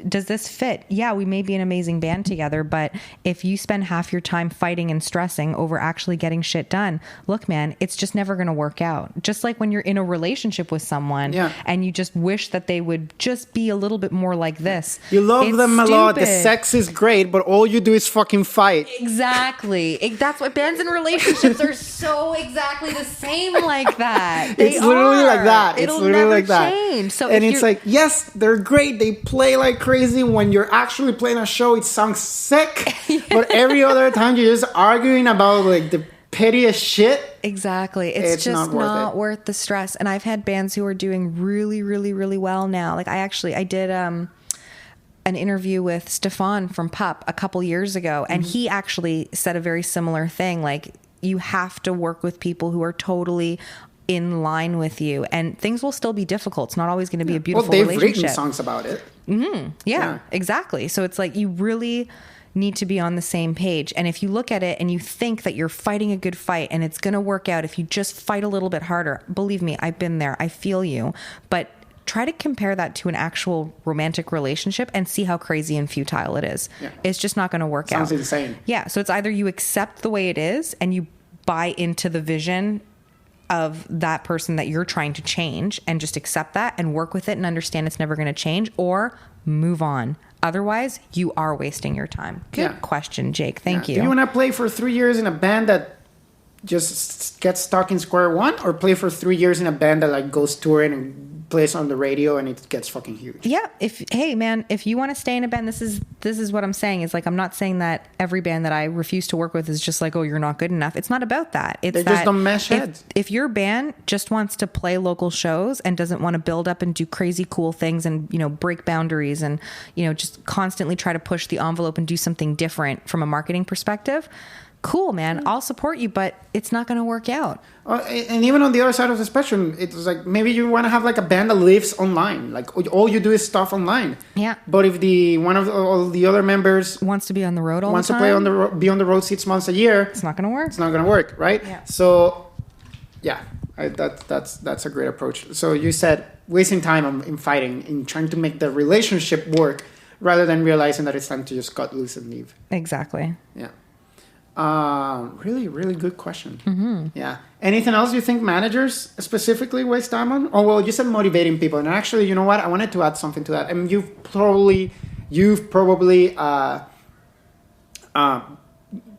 Speaker 2: does this fit? Yeah, we may be an amazing band together, but if you spend half your time fighting and stressing over actually getting shit done, look, man, it's just never going to work out. Just like when you're in a relationship with someone and you just wish that they would just be a little bit more like this.
Speaker 1: You love them a lot. The sex is great, but all you do is fucking fight.
Speaker 2: Exactly. That's why bands and relationships are so exactly the same like that.
Speaker 1: It's literally like that.
Speaker 2: It'll
Speaker 1: it's literally
Speaker 2: never
Speaker 1: like that.
Speaker 2: change. So
Speaker 1: and it's like, yes, they're great. They play like crazy. When you're actually playing a show, it sounds sick. But every other time, you're just arguing about like the pettiest shit.
Speaker 2: Exactly. It's just not worth the stress. And I've had bands who are doing really, really, really well now. Like I did an interview with Stefan from Pup a couple years ago, and he actually said a very similar thing. Like, you have to work with people who are totally in line with you, and things will still be difficult. It's not always going to be a beautiful relationship.
Speaker 1: They've written songs about it.
Speaker 2: Mm-hmm. Yeah, exactly. So it's like you really need to be on the same page. And if you look at it and you think that you're fighting a good fight and it's going to work out if you just fight a little bit harder, believe me, I've been there. I feel you. But try to compare that to an actual romantic relationship and see how crazy and futile it is. Yeah. It's just not going to work out.
Speaker 1: Sounds insane.
Speaker 2: Yeah. So it's either you accept the way it is and you buy into the vision of that person that you're trying to change and just accept that and work with it and understand it's never going to change, or move on. Otherwise, you are wasting your time. Good question, Jake. Thank you.
Speaker 1: Do you want to play for 3 years in a band that just gets stuck in square one, or play for 3 years in a band that like goes touring and plays on the radio and it gets fucking huge?
Speaker 2: Yeah. Hey man, if you want to stay in a band, this is what I'm saying. It's like, I'm not saying that every band that I refuse to work with is just like, oh, you're not good enough. It's not about that. It's
Speaker 1: they just don't mesh heads.
Speaker 2: If your band just wants to play local shows and doesn't want to build up and do crazy cool things and, break boundaries and, just constantly try to push the envelope and do something different from a marketing perspective, cool, man. I'll support you, but it's not going to work out.
Speaker 1: And even on the other side of the spectrum, it's like maybe you want to have like a band that lives online. Like all you do is stuff online.
Speaker 2: Yeah.
Speaker 1: But if all the other members
Speaker 2: wants to be on the road all the time,
Speaker 1: wants to play be on the road 6 months a year,
Speaker 2: it's not going to work.
Speaker 1: It's not going to work, right?
Speaker 2: Yeah.
Speaker 1: So, yeah, that's a great approach. So you said wasting time in fighting, in trying to make the relationship work, rather than realizing that it's time to just cut loose and leave.
Speaker 2: Exactly.
Speaker 1: Yeah. Really, really good question.
Speaker 2: Mm-hmm.
Speaker 1: Yeah. Anything else you think managers specifically waste time on? Oh, well, you said motivating people. And actually, you know what? I wanted to add something to that. I mean, you've probably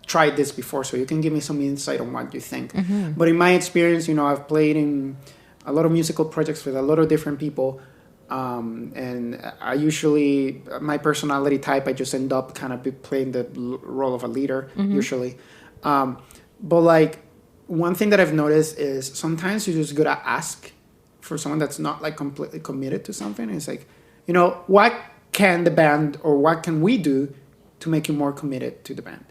Speaker 1: tried this before, so you can give me some insight on what you think.
Speaker 2: Mm-hmm.
Speaker 1: But in my experience, I've played in a lot of musical projects with a lot of different people. And I usually, my personality type, I just end up kind of playing the role of a leader, usually. But like, one thing that I've noticed is sometimes you just gotta ask for someone that's not like completely committed to something. It's like, you know, what can the band or what can we do to make you more committed to the band?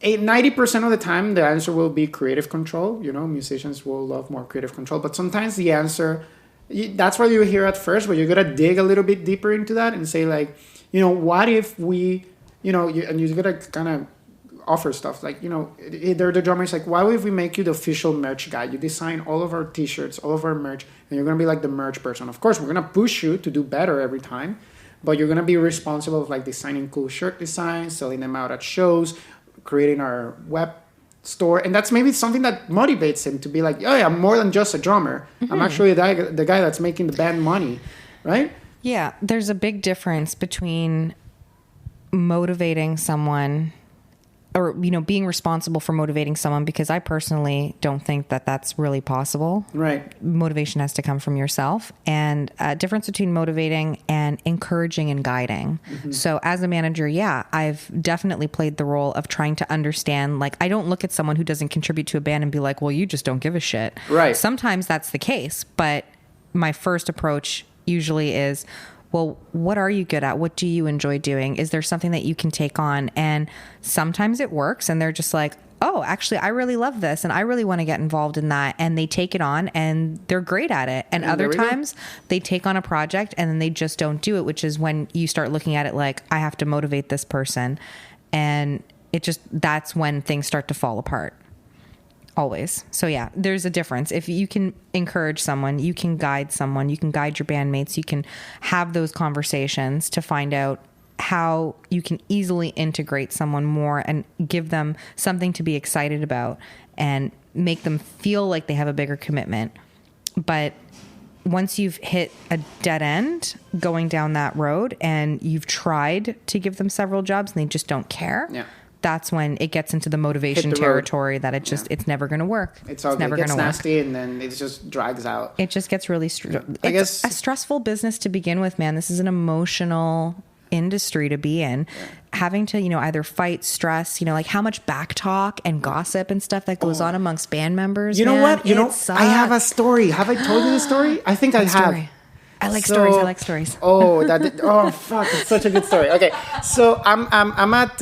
Speaker 1: 90% of the time, the answer will be creative control. You know, musicians will love more creative control. But sometimes the answer, that's what you hear at first, but you got to dig a little bit deeper into that and say, like, you know, what if we, you know, and you got to kind of offer stuff. Like, you know, they're the drummers, like, why if we make you the official merch guy? You design all of our T-shirts, all of our merch, and you're going to be like the merch person. Of course, we're going to push you to do better every time, but you're going to be responsible of like designing cool shirt designs, selling them out at shows, creating our web store. And that's maybe something that motivates him to be like, oh yeah, I'm more than just a drummer. I'm actually the guy that's making the band money, right?
Speaker 2: Yeah, there's a big difference between motivating someone or, you know, being responsible for motivating someone, because I personally don't think that that's really possible.
Speaker 1: Right.
Speaker 2: Motivation has to come from yourself, and a difference between motivating and encouraging and guiding. So as a manager, yeah, I've definitely played the role of trying to understand, like, I don't look at someone who doesn't contribute to a band and be like, well, you just don't give a shit.
Speaker 1: Right.
Speaker 2: Sometimes that's the case, but my first approach usually is, well, what are you good at? What do you enjoy doing? Is there something that you can take on? And sometimes it works and they're just like, oh, actually, I really love this and I really want to get involved in that. And they take it on and they're great at it. And other times they take on a project and then they just don't do it, which is when you start looking at it like, I have to motivate this person. And that's when things start to fall apart. Always. So yeah, there's a difference. If you can encourage someone, you can guide someone, you can guide your bandmates, you can have those conversations to find out how you can easily integrate someone more and give them something to be excited about and make them feel like they have a bigger commitment. But once you've hit a dead end going down that road and you've tried to give them several jobs and they just don't care. Yeah. That's when it gets into the motivation territory that it's never going to work.
Speaker 1: It's never going to work. It's nasty and then it just drags out.
Speaker 2: It just gets really it's a stressful business to begin with, man. This is an emotional industry to be in. Yeah. Having to, you know, either fight stress, you know, like how much back talk and gossip and stuff that goes on amongst band members.
Speaker 1: You know what? You know, sucks. I have a story. Have I told you the story? I think I have.
Speaker 2: Story? I like stories.
Speaker 1: Oh, fuck! It's such a good story. Okay, so I'm at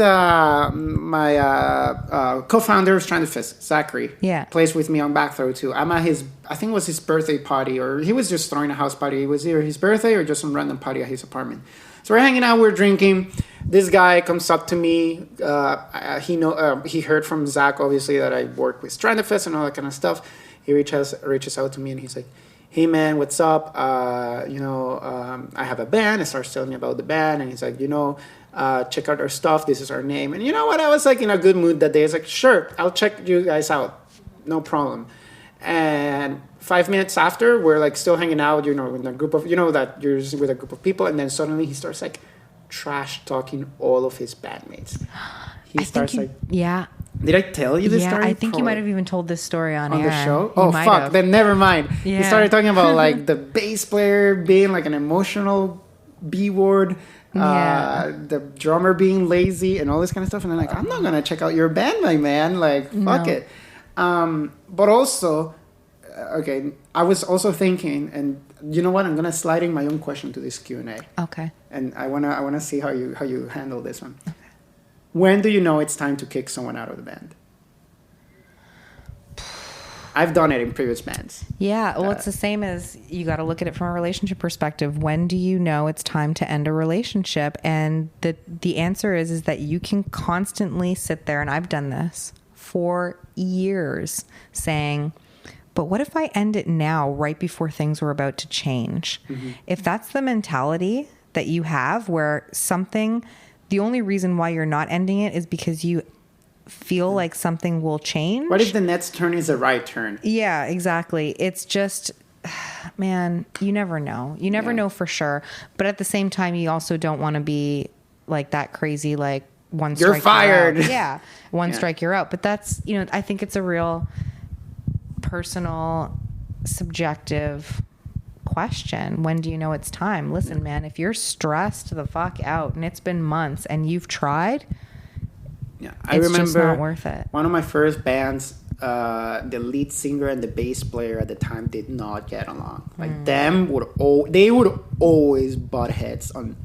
Speaker 1: my co-founder of Stranded Fist, Zachary.
Speaker 2: Yeah,
Speaker 1: plays with me on Backthrow too. I'm at I think it was his birthday party, or he was just throwing a house party. It was either his birthday or just some random party at his apartment. So we're hanging out, we're drinking. This guy comes up to me. He heard from Zach, obviously, that I work with Stranded Fist and all that kind of stuff. He reaches out to me and he's like, hey man, what's up? I have a band. He starts telling me about the band, and he's like, check out our stuff. This is our name. And you know what? I was like in a good mood that day. I was like, sure, I'll check you guys out. No problem. And 5 minutes after, we're like still hanging out, with a group of, that you're with a group of people, and then suddenly he starts like trash talking all of his bandmates.
Speaker 2: Yeah.
Speaker 1: Did I tell you this story?
Speaker 2: Yeah, I think you might have even told this story on air.
Speaker 1: The show? Oh, fuck. Then never mind. Yeah. He started talking about like the bass player being like an emotional B-word, the drummer being lazy and all this kind of stuff. And I'm like, I'm not going to check out your band, my man. Like, fuck it. But also, I was also thinking, and you know what? I'm going to slide in my own question to this Q&A.
Speaker 2: Okay.
Speaker 1: And I want to see how you handle this one. Okay. When do you know it's time to kick someone out of the band? I've done it in previous bands.
Speaker 2: Yeah, well, it's the same as you got to look at it from a relationship perspective. When do you know it's time to end a relationship? And the answer is that you can constantly sit there, and I've done this for years, saying, but what if I end it now, right before things were about to change? Mm-hmm. If that's the mentality that you have, where the only reason why you're not ending it is because you feel like something will change.
Speaker 1: What if the next turn is the right turn?
Speaker 2: Yeah, exactly. It's just, man, you never know. You never know for sure. But at the same time, you also don't want to be like that crazy, like one strike.
Speaker 1: You're fired.
Speaker 2: You're out. Yeah. One strike, you're out. But that's, I think it's a real personal subjective question. When do you know it's time? Listen, man, if you're stressed the fuck out and it's been months and you've tried,
Speaker 1: I remember
Speaker 2: just not worth it.
Speaker 1: One of my first bands, the lead singer and the bass player at the time did not get along. Like they would always butt heads on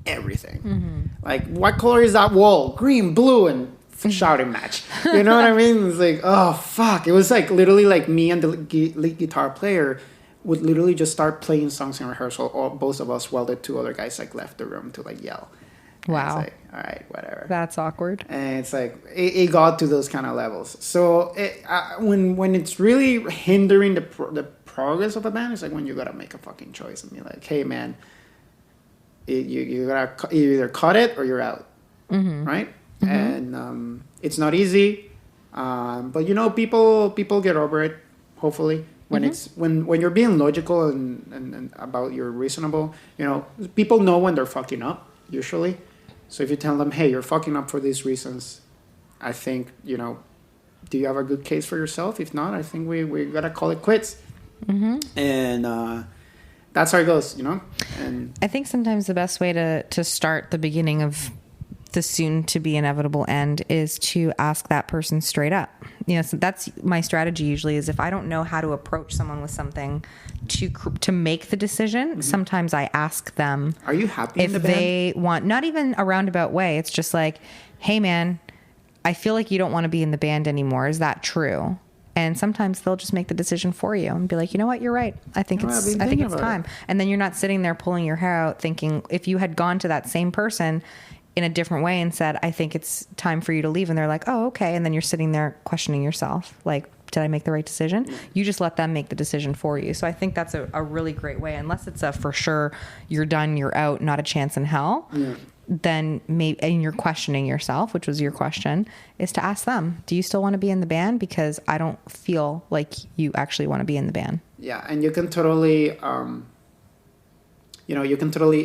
Speaker 1: everything. Like, what color is that wall? Green, blue, and shouting match. You know what I mean? It's like, oh fuck. It was like literally like me and the lead guitar player would literally just start playing songs in rehearsal, or both of us, while the two other guys like left the room to like yell.
Speaker 2: Wow.
Speaker 1: It's like, all right, whatever.
Speaker 2: That's awkward.
Speaker 1: And it's like it got to those kind of levels. So when it's really hindering the progress of a band, it's like when you gotta make a fucking choice and be like, hey man, you gotta either cut it or you're out, right? And it's not easy, but you know, people get over it. Hopefully, when it's when you're being logical and about you're reasonable, you know, people know when they're fucking up usually. So if you tell them, hey, you're fucking up for these reasons, I think, you know, do you have a good case for yourself? If not, I think we gotta call it quits. And that's how it goes, you know. And
Speaker 2: I think sometimes the best way to start the beginning of the soon to be inevitable end is to ask that person straight up. You know, so that's my strategy usually, is if I don't know how to approach someone with something to make the decision, sometimes I ask them,
Speaker 1: are you happy
Speaker 2: if
Speaker 1: in the band?
Speaker 2: they want, not even a roundabout way. It's just like, hey man, I feel like you don't want to be in the band anymore. Is that true? And sometimes they'll just make the decision for you and be like, you know what, you're right. I think it's time. And then you're not sitting there pulling your hair out thinking, if you had gone to that same person in a different way and said, I think it's time for you to leave. And they're like, oh, okay. And then you're sitting there questioning yourself. Like, did I make the right decision? You just let them make the decision for you. So I think that's a really great way, unless it's a for sure, you're done, you're out, not a chance in hell. Then maybe, and you're questioning yourself, which was your question, is to ask them, do you still want to be in the band? Because I don't feel like you actually want to be in the band.
Speaker 1: Yeah. And you can totally,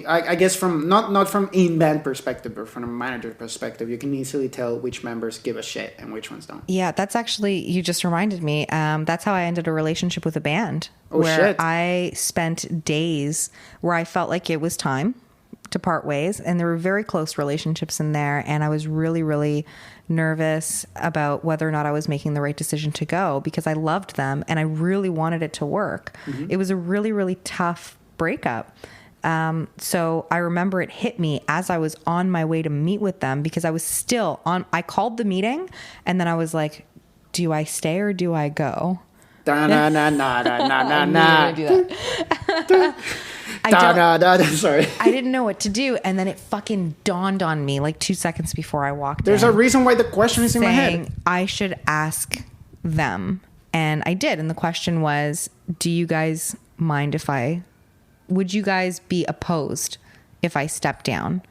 Speaker 1: I guess from not from in-band perspective, but from a manager perspective, you can easily tell which members give a shit and which ones don't.
Speaker 2: Yeah, that's actually, you just reminded me. That's how I ended a relationship with a band.
Speaker 1: Shit.
Speaker 2: I spent days where I felt like it was time to part ways, and there were very close relationships in there, and I was really, really nervous about whether or not I was making the right decision to go, because I loved them and I really wanted it to work. It was a really, really tough breakup. So I remember it hit me as I was on my way to meet with them, because I was still I called the meeting and then I was like, do I stay or do I go?
Speaker 1: Sorry.
Speaker 2: I didn't know what to do. And then it fucking dawned on me like 2 seconds before I walked
Speaker 1: There's
Speaker 2: in.
Speaker 1: a reason why the question is in my head.
Speaker 2: I should ask them. And I did. And the question was, do you guys mind would you guys be opposed if I step down?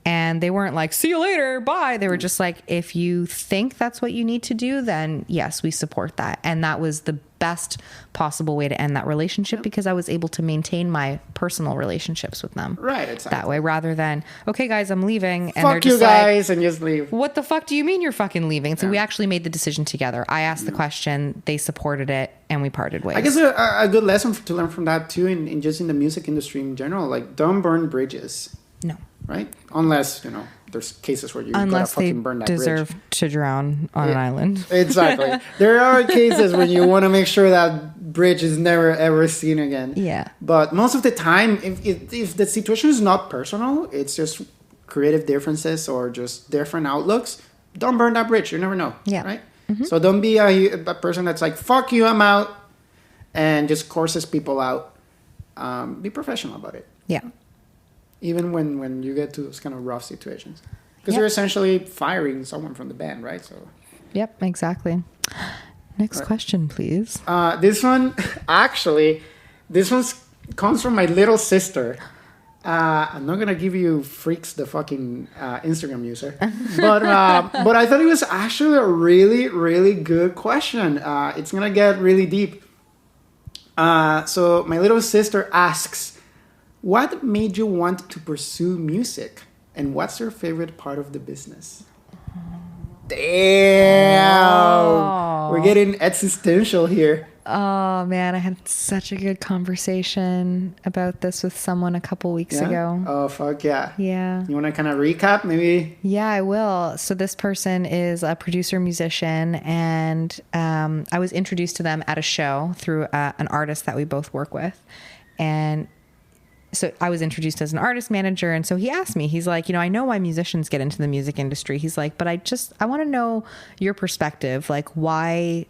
Speaker 2: And they weren't like, see you later, bye. They were just like, if you think that's what you need to do, then yes, we support that. And that was the best possible way to end that relationship, because I was able to maintain my personal relationships with them.
Speaker 1: Right, exactly.
Speaker 2: That way, rather than, okay, guys, I'm leaving. And
Speaker 1: fuck
Speaker 2: they're just
Speaker 1: you guys,
Speaker 2: like,
Speaker 1: and just leave.
Speaker 2: What the fuck do you mean you're fucking leaving? So we actually made the decision together. I asked the question, they supported it, and we parted ways.
Speaker 1: I guess a good lesson to learn from that too, in just in the music industry in general, like, don't burn bridges.
Speaker 2: No.
Speaker 1: Right? Unless, there's cases where you gotta fucking burn that bridge.
Speaker 2: Unless they deserve to drown on an island.
Speaker 1: Exactly. There are cases when you want to make sure that bridge is never ever seen again.
Speaker 2: Yeah.
Speaker 1: But most of the time, if the situation is not personal, it's just creative differences or just different outlooks, don't burn that bridge. You never know.
Speaker 2: Yeah.
Speaker 1: Right? So don't be a person that's like, fuck you, I'm out, and just courses people out. Be professional about it.
Speaker 2: Yeah.
Speaker 1: Even when you get to those kind of rough situations. Because you're essentially firing someone from the band, right? So.
Speaker 2: Yep, exactly. Next question, please.
Speaker 1: This one comes from my little sister. I'm not going to give you freaks the fucking Instagram user. But I thought it was actually a really, really good question. It's going to get really deep. So my little sister asks, what made you want to pursue music? And what's your favorite part of the business? Damn! Oh. We're getting existential here.
Speaker 2: Oh man, I had such a good conversation about this with someone a couple weeks ago.
Speaker 1: Oh fuck yeah.
Speaker 2: Yeah.
Speaker 1: You want to kind of recap maybe?
Speaker 2: Yeah, I will. So this person is a producer musician, and I was introduced to them at a show through an artist that we both work with. And so I was introduced as an artist manager. And so he asked me, he's like, I know why musicians get into the music industry. He's like, but I want to know your perspective. Like, why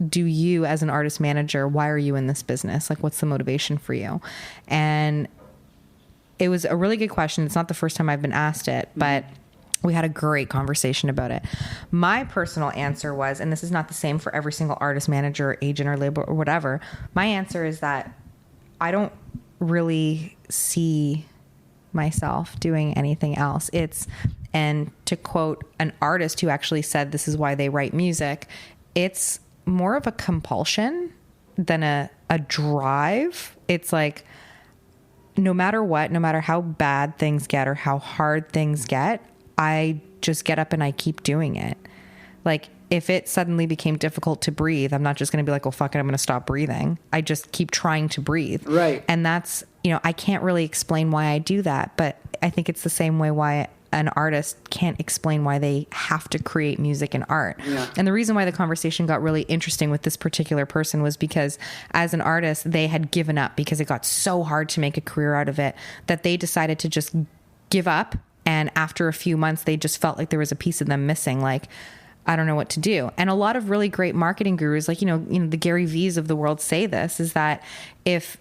Speaker 2: do you, as an artist manager, why are you in this business? Like, what's the motivation for you? And it was a really good question. It's not the first time I've been asked it, but we had a great conversation about it. My personal answer was, and this is not the same for every single artist manager, or agent, or label, or whatever. My answer is that I don't really see myself doing anything else. And to quote an artist who actually said this is why they write music, it's more of a compulsion than a drive. It's like, no matter what, no matter how bad things get or how hard things get, I just get up and I keep doing it. Like, if it suddenly became difficult to breathe, I'm not just going to be like, well, fuck it, I'm going to stop breathing. I just keep trying to breathe.
Speaker 1: Right.
Speaker 2: And that's, I can't really explain why I do that, but I think it's the same way why an artist can't explain why they have to create music and art.
Speaker 1: Yeah.
Speaker 2: And the reason why the conversation got really interesting with this particular person was because as an artist, they had given up because it got so hard to make a career out of it that they decided to just give up. And after a few months, they just felt like there was a piece of them missing. Like, I don't know what to do. And a lot of really great marketing gurus, like, the Gary V's of the world say this, is that if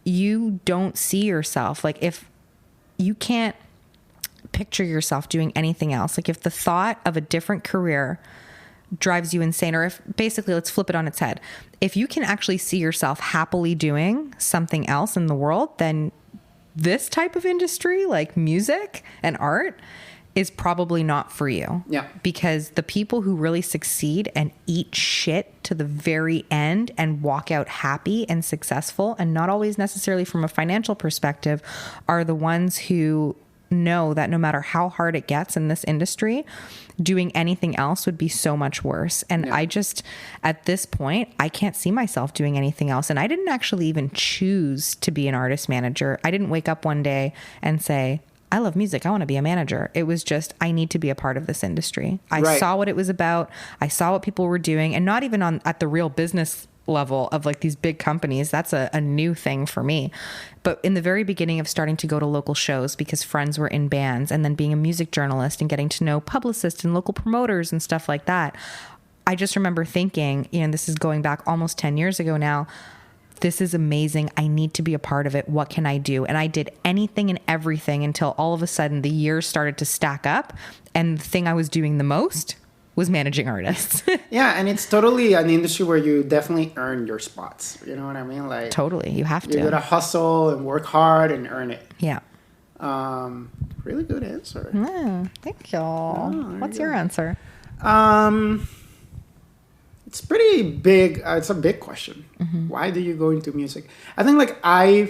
Speaker 2: you don't see yourself, like if you can't picture yourself doing anything else, like if the thought of a different career drives you insane, or if basically, let's flip it on its head. If you can actually see yourself happily doing something else in the world, then this type of industry, like music and art, is probably not for you.
Speaker 1: Yeah.
Speaker 2: Because the people who really succeed and eat shit to the very end and walk out happy and successful, and not always necessarily from a financial perspective, are the ones who know that no matter how hard it gets in this industry, doing anything else would be so much worse. And I just, at this point, I can't see myself doing anything else. And I didn't actually even choose to be an artist manager. I didn't wake up one day and say, I love music, I want to be a manager. It was just, I need to be a part of this industry. I saw what it was about. I saw what people were doing, and not even at the real business level of like these big companies. That's a new thing for me. But in the very beginning of starting to go to local shows because friends were in bands, and then being a music journalist and getting to know publicists and local promoters and stuff like that, I just remember thinking, this is going back almost 10 years ago now, this is amazing. I need to be a part of it. What can I do? And I did anything and everything until all of a sudden the years started to stack up. And the thing I was doing the most was managing artists.
Speaker 1: Yeah, and it's totally an industry where you definitely earn your spots. You know what I mean? Like,
Speaker 2: totally, you have to.
Speaker 1: You gotta hustle and work hard and earn it.
Speaker 2: Yeah.
Speaker 1: Really good answer.
Speaker 2: Thank you. What's your answer?
Speaker 1: It's pretty big. It's a big question. Mm-hmm. Why do you go into music? I think, like, I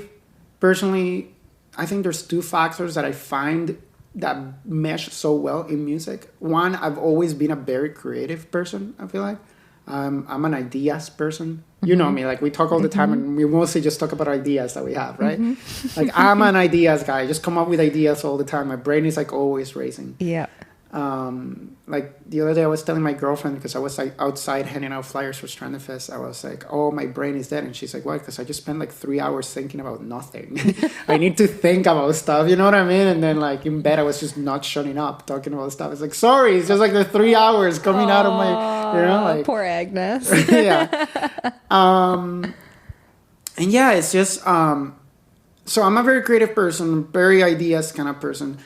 Speaker 1: think there's two factors that I find that mesh so well in music. One, I've always been a very creative person, I feel like. I'm an ideas person. Mm-hmm. You know me, like, we talk all the time, and we mostly just talk about ideas that we have, right? Mm-hmm. Like, I'm an ideas guy. I just come up with ideas all the time. My brain is, like, always racing.
Speaker 2: Yeah.
Speaker 1: Like the other day I was telling my girlfriend, because I was like outside handing out flyers for Stranded Fest, I was like, oh, my brain is dead. And she's like, why? Because I just spent like 3 hours thinking about nothing. I need to think about stuff, you know what I mean? And then like in bed I was just not shutting up talking about stuff. It's like, sorry, it's just like the 3 hours coming out of my, like,
Speaker 2: poor Agnes.
Speaker 1: Yeah. And yeah, it's just so I'm a very creative person, very ideas kind of person.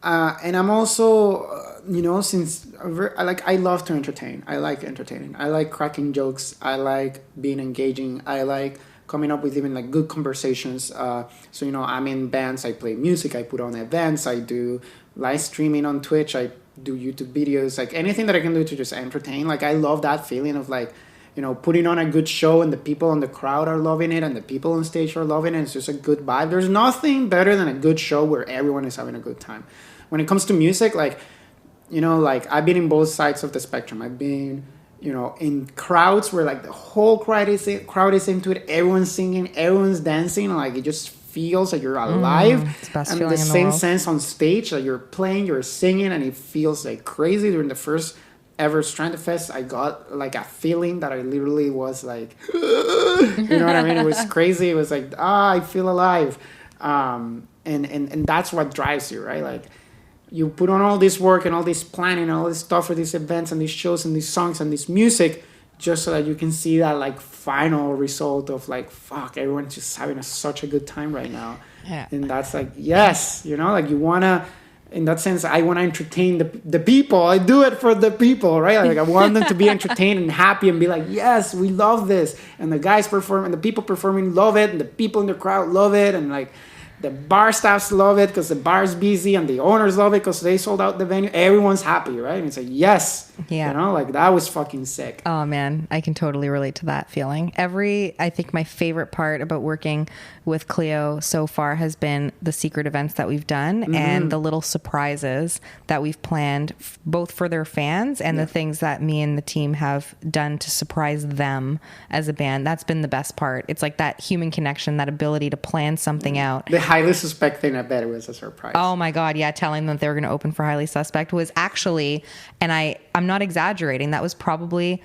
Speaker 1: And I'm also, I love to entertain. I like entertaining. I like cracking jokes. I like being engaging. I like coming up with even like good conversations. So, I'm in bands. I play music. I put on events. I do live streaming on Twitch. I do YouTube videos. Like anything that I can do to just entertain. Like I love that feeling of like, putting on a good show and the people in the crowd are loving it and the people on stage are loving it. It's just a good vibe. There's nothing better than a good show where everyone is having a good time. When it comes to music, like, like I've been in both sides of the spectrum. I've been, in crowds where like the whole crowd is into it. Everyone's singing, everyone's dancing. Like it just feels like you're alive.
Speaker 2: It's the best
Speaker 1: and
Speaker 2: feeling
Speaker 1: the
Speaker 2: in the
Speaker 1: same
Speaker 2: world.
Speaker 1: sense on stage, like you're playing, you're singing, and it feels like crazy. During the first ever Strandfest, I got like a feeling that I literally was like, you know what I mean? It was crazy. It was like, I feel alive. And that's what drives you, right? Like you put on all this work and all this planning and all this stuff for these events and these shows and these songs and this music just so that you can see that like final result of like, fuck, everyone's just having such a good time right now.
Speaker 2: Yeah.
Speaker 1: And that's like, yes, like you want to, in that sense, I want to entertain the people. I do it for the people, right? Like I want them to be entertained and happy and be like, yes, we love this. And the guys perform and the people performing love it. And the people in the crowd love it. And like the bar staffs love it because the bar's busy. And the owners love it because they sold out the venue. Everyone's happy, right? And it's like, yes.
Speaker 2: Yeah.
Speaker 1: Like that was fucking sick.
Speaker 2: Oh man, I can totally relate to that feeling. I think my favorite part about working with Cleo so far has been the secret events that we've done and the little surprises that we've planned both for their fans and the things that me and the team have done to surprise them as a band. That's been the best part. It's like that human connection, that ability to plan something out.
Speaker 1: The Highly Suspect thing, I bet it was a surprise.
Speaker 2: Oh my God. Yeah. Telling them that they were going to open for Highly Suspect was actually, and I'm not exaggerating, that was probably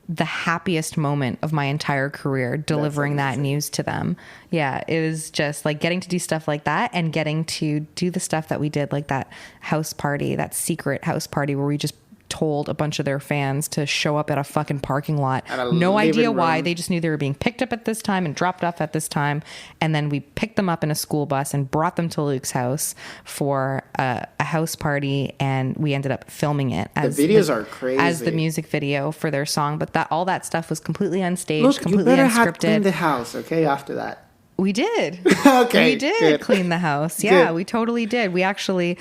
Speaker 2: the happiest moment of my entire career, delivering that news to them. Yeah, it was just like getting to do stuff like that and getting to do the stuff that we did, like that house party, that secret house party where we just told a bunch of their fans to show up at a fucking parking lot. No idea why. They just knew they were being picked up at this time and dropped off at this time. And then we picked them up in a school bus and brought them to Luke's house for a house party. And we ended up filming it. As
Speaker 1: the videos are crazy.
Speaker 2: As the music video for their song. But all that stuff was completely unstaged,
Speaker 1: Look,
Speaker 2: completely
Speaker 1: you better
Speaker 2: unscripted.
Speaker 1: have cleaned the house, okay, after that.
Speaker 2: We did.
Speaker 1: Okay.
Speaker 2: We did
Speaker 1: good.
Speaker 2: clean the house. Yeah,
Speaker 1: Good.
Speaker 2: we totally did. We actually,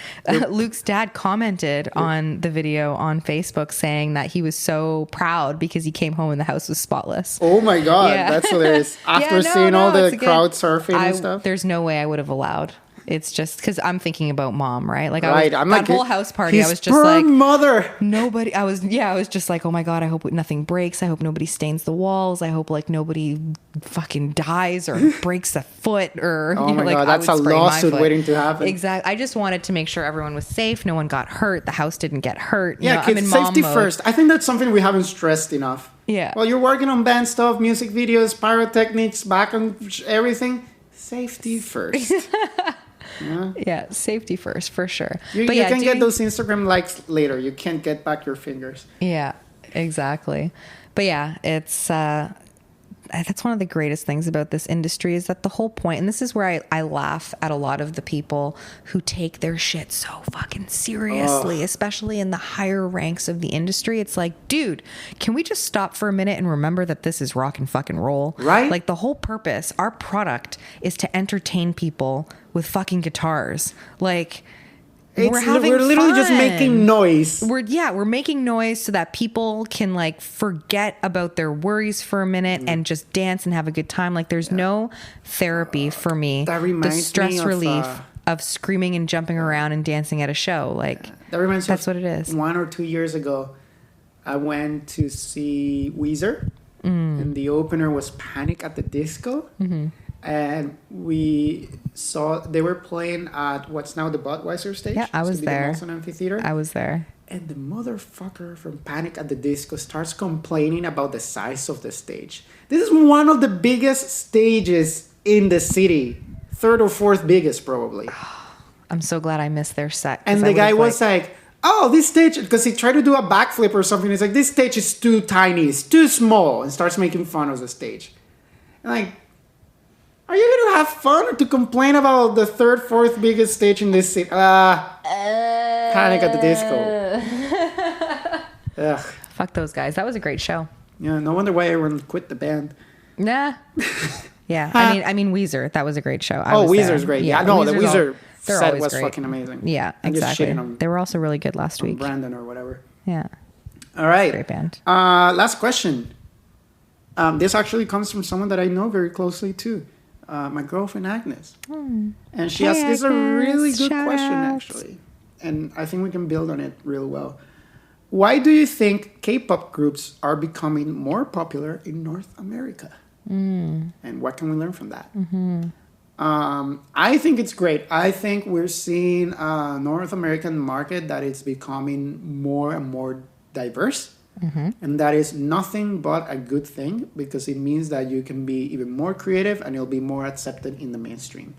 Speaker 2: Luke's dad commented on the video on Facebook saying that he was so proud because he came home and the house was spotless.
Speaker 1: Oh my God,
Speaker 2: Yeah.
Speaker 1: that's hilarious. After seeing all the crowd surfing and stuff.
Speaker 2: There's no way I would have allowed. It's just because I'm thinking about mom, right? Like
Speaker 1: I'm
Speaker 2: that
Speaker 1: like,
Speaker 2: whole house party,
Speaker 1: his
Speaker 2: I was just like,
Speaker 1: mother.
Speaker 2: nobody. I was just like, oh my God, I hope nothing breaks. I hope nobody stains the walls. I hope like nobody fucking dies or breaks a foot or.
Speaker 1: Oh my
Speaker 2: like,
Speaker 1: God, that's a lawsuit waiting to happen.
Speaker 2: Exactly. I just wanted to make sure everyone was safe. No one got hurt. The house didn't get hurt.
Speaker 1: Yeah,
Speaker 2: I'm in mom
Speaker 1: safety
Speaker 2: mode.
Speaker 1: first. I think that's something we haven't stressed enough.
Speaker 2: Yeah.
Speaker 1: While you're working on band stuff, music videos, pyrotechnics, back on everything, safety first.
Speaker 2: Yeah, safety first for sure.
Speaker 1: You can get those Instagram likes later. You can't get back your fingers.
Speaker 2: Yeah, exactly. But yeah, it's that's one of the greatest things about this industry is that the whole point, and this is where I laugh at a lot of the people who take their shit so fucking seriously, especially in the higher ranks of the industry. It's like, dude, can we just stop for a minute and remember that this is rock and fucking roll?
Speaker 1: Right?
Speaker 2: Like the whole purpose, our product is to entertain people with fucking guitars. Like, we're
Speaker 1: literally just making noise.
Speaker 2: We're making noise so that people can like forget about their worries for a minute and just dance and have a good time. Like there's no therapy for me.
Speaker 1: That reminds
Speaker 2: the stress
Speaker 1: me of,
Speaker 2: relief of screaming and jumping around and dancing at a show. Like
Speaker 1: that reminds
Speaker 2: that's
Speaker 1: me
Speaker 2: what it is.
Speaker 1: 1 or 2 years ago, I went to see Weezer, and the opener was Panic at the Disco. And we saw they were playing at what's now the Budweiser stage.
Speaker 2: Yeah, I was there.
Speaker 1: The Nelson Amphitheater.
Speaker 2: I was there.
Speaker 1: And the motherfucker from Panic at the Disco starts complaining about the size of the stage. This is one of the biggest stages in the city. 3rd or 4th biggest, probably.
Speaker 2: I'm so glad I missed their set.
Speaker 1: And the guy was like, oh, this stage, because he tried to do a backflip or something. He's like, this stage is too tiny. It's too small. And starts making fun of the stage. And like, are you going to have fun or to complain about the 3rd, 4th biggest stage in this city? Panic at the Disco. Ugh.
Speaker 2: Fuck those guys. That was a great show.
Speaker 1: Yeah, no wonder why everyone quit the band.
Speaker 2: Nah. Yeah. I mean Weezer. That was a great show.
Speaker 1: Weezer's great. Yeah, no, the Weezer set was
Speaker 2: great.
Speaker 1: fucking amazing.
Speaker 2: Yeah,
Speaker 1: I'm
Speaker 2: exactly.
Speaker 1: Just shitting on
Speaker 2: they were also really good last week.
Speaker 1: Brandon or whatever.
Speaker 2: Yeah.
Speaker 1: All right.
Speaker 2: Great band.
Speaker 1: Last question. This actually comes from someone that I know very closely too. My girlfriend Agnes. And she asked, this is a really good question actually. And I think we can build on it real well. why do you think K-pop groups are becoming more popular in North America? And what can we learn from that? I think it's great. I think we're seeing a North American market that is becoming more and more diverse. And that is nothing but a good thing, because it means that you can be even more creative and it'll be more accepted in the mainstream.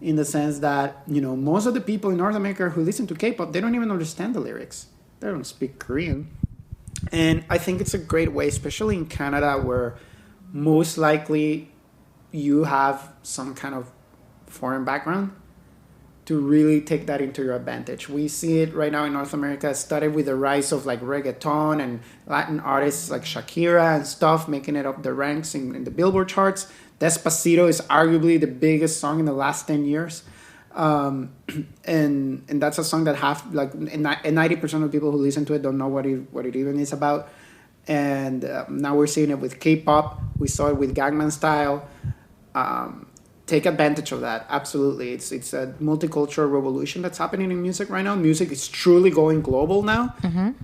Speaker 1: In the sense that, you know, most of the people in North America who listen to K-pop, they don't even understand the lyrics. They don't speak Korean. And I think it's a great way, especially in Canada, where most likely you have some kind of foreign background, to really take that into your advantage. We see it right now in North America. It started with the rise of like reggaeton and Latin artists like Shakira and stuff, making it up the ranks in the Billboard charts. Despacito is arguably the biggest song in the last 10 years. And that's a song that half, like 90% of people who listen to it don't know what it even is about. And now we're seeing it with K-pop. We saw it with Gangnam Style. Take advantage of that. Absolutely. It's a multicultural revolution that's happening in music right now. Music is truly going global now.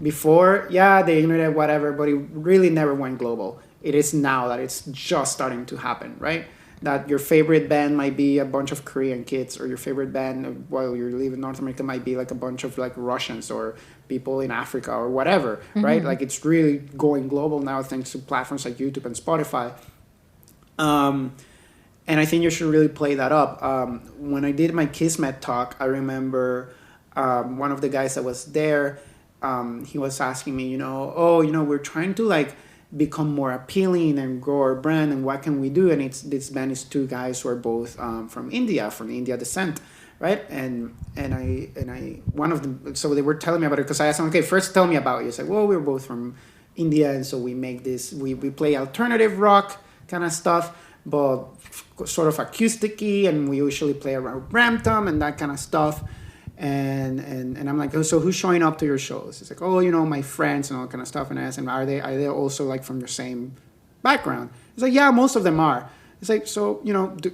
Speaker 1: Before, the internet, whatever, but it really never went global. It is now that it's just starting to happen, right? That your favorite band might be a bunch of Korean kids, or your favorite band while you live in North America might be like a bunch of like Russians or people in Africa or whatever, right? Like it's really going global now thanks to platforms like YouTube and Spotify. And I think you should really play that up. When I did my Kismet talk, I remember one of the guys that was there, he was asking me, we're trying to like become more appealing and grow our brand, and what can we do? And this band is two guys who are both from India descent, right? And I one of them, so they were telling me about it, because I asked them, okay, first tell me about you. It's like, well, we're both from India, and so we make this, we play alternative rock kind of stuff, but sort of acousticy, and we usually play around Brampton and that kind of stuff. And I'm like, oh, so who's showing up to your shows? It's like, oh, my friends and all kind of stuff. And I asked him, are they also like from your same background? He's like, yeah, most of them are. It's like, so,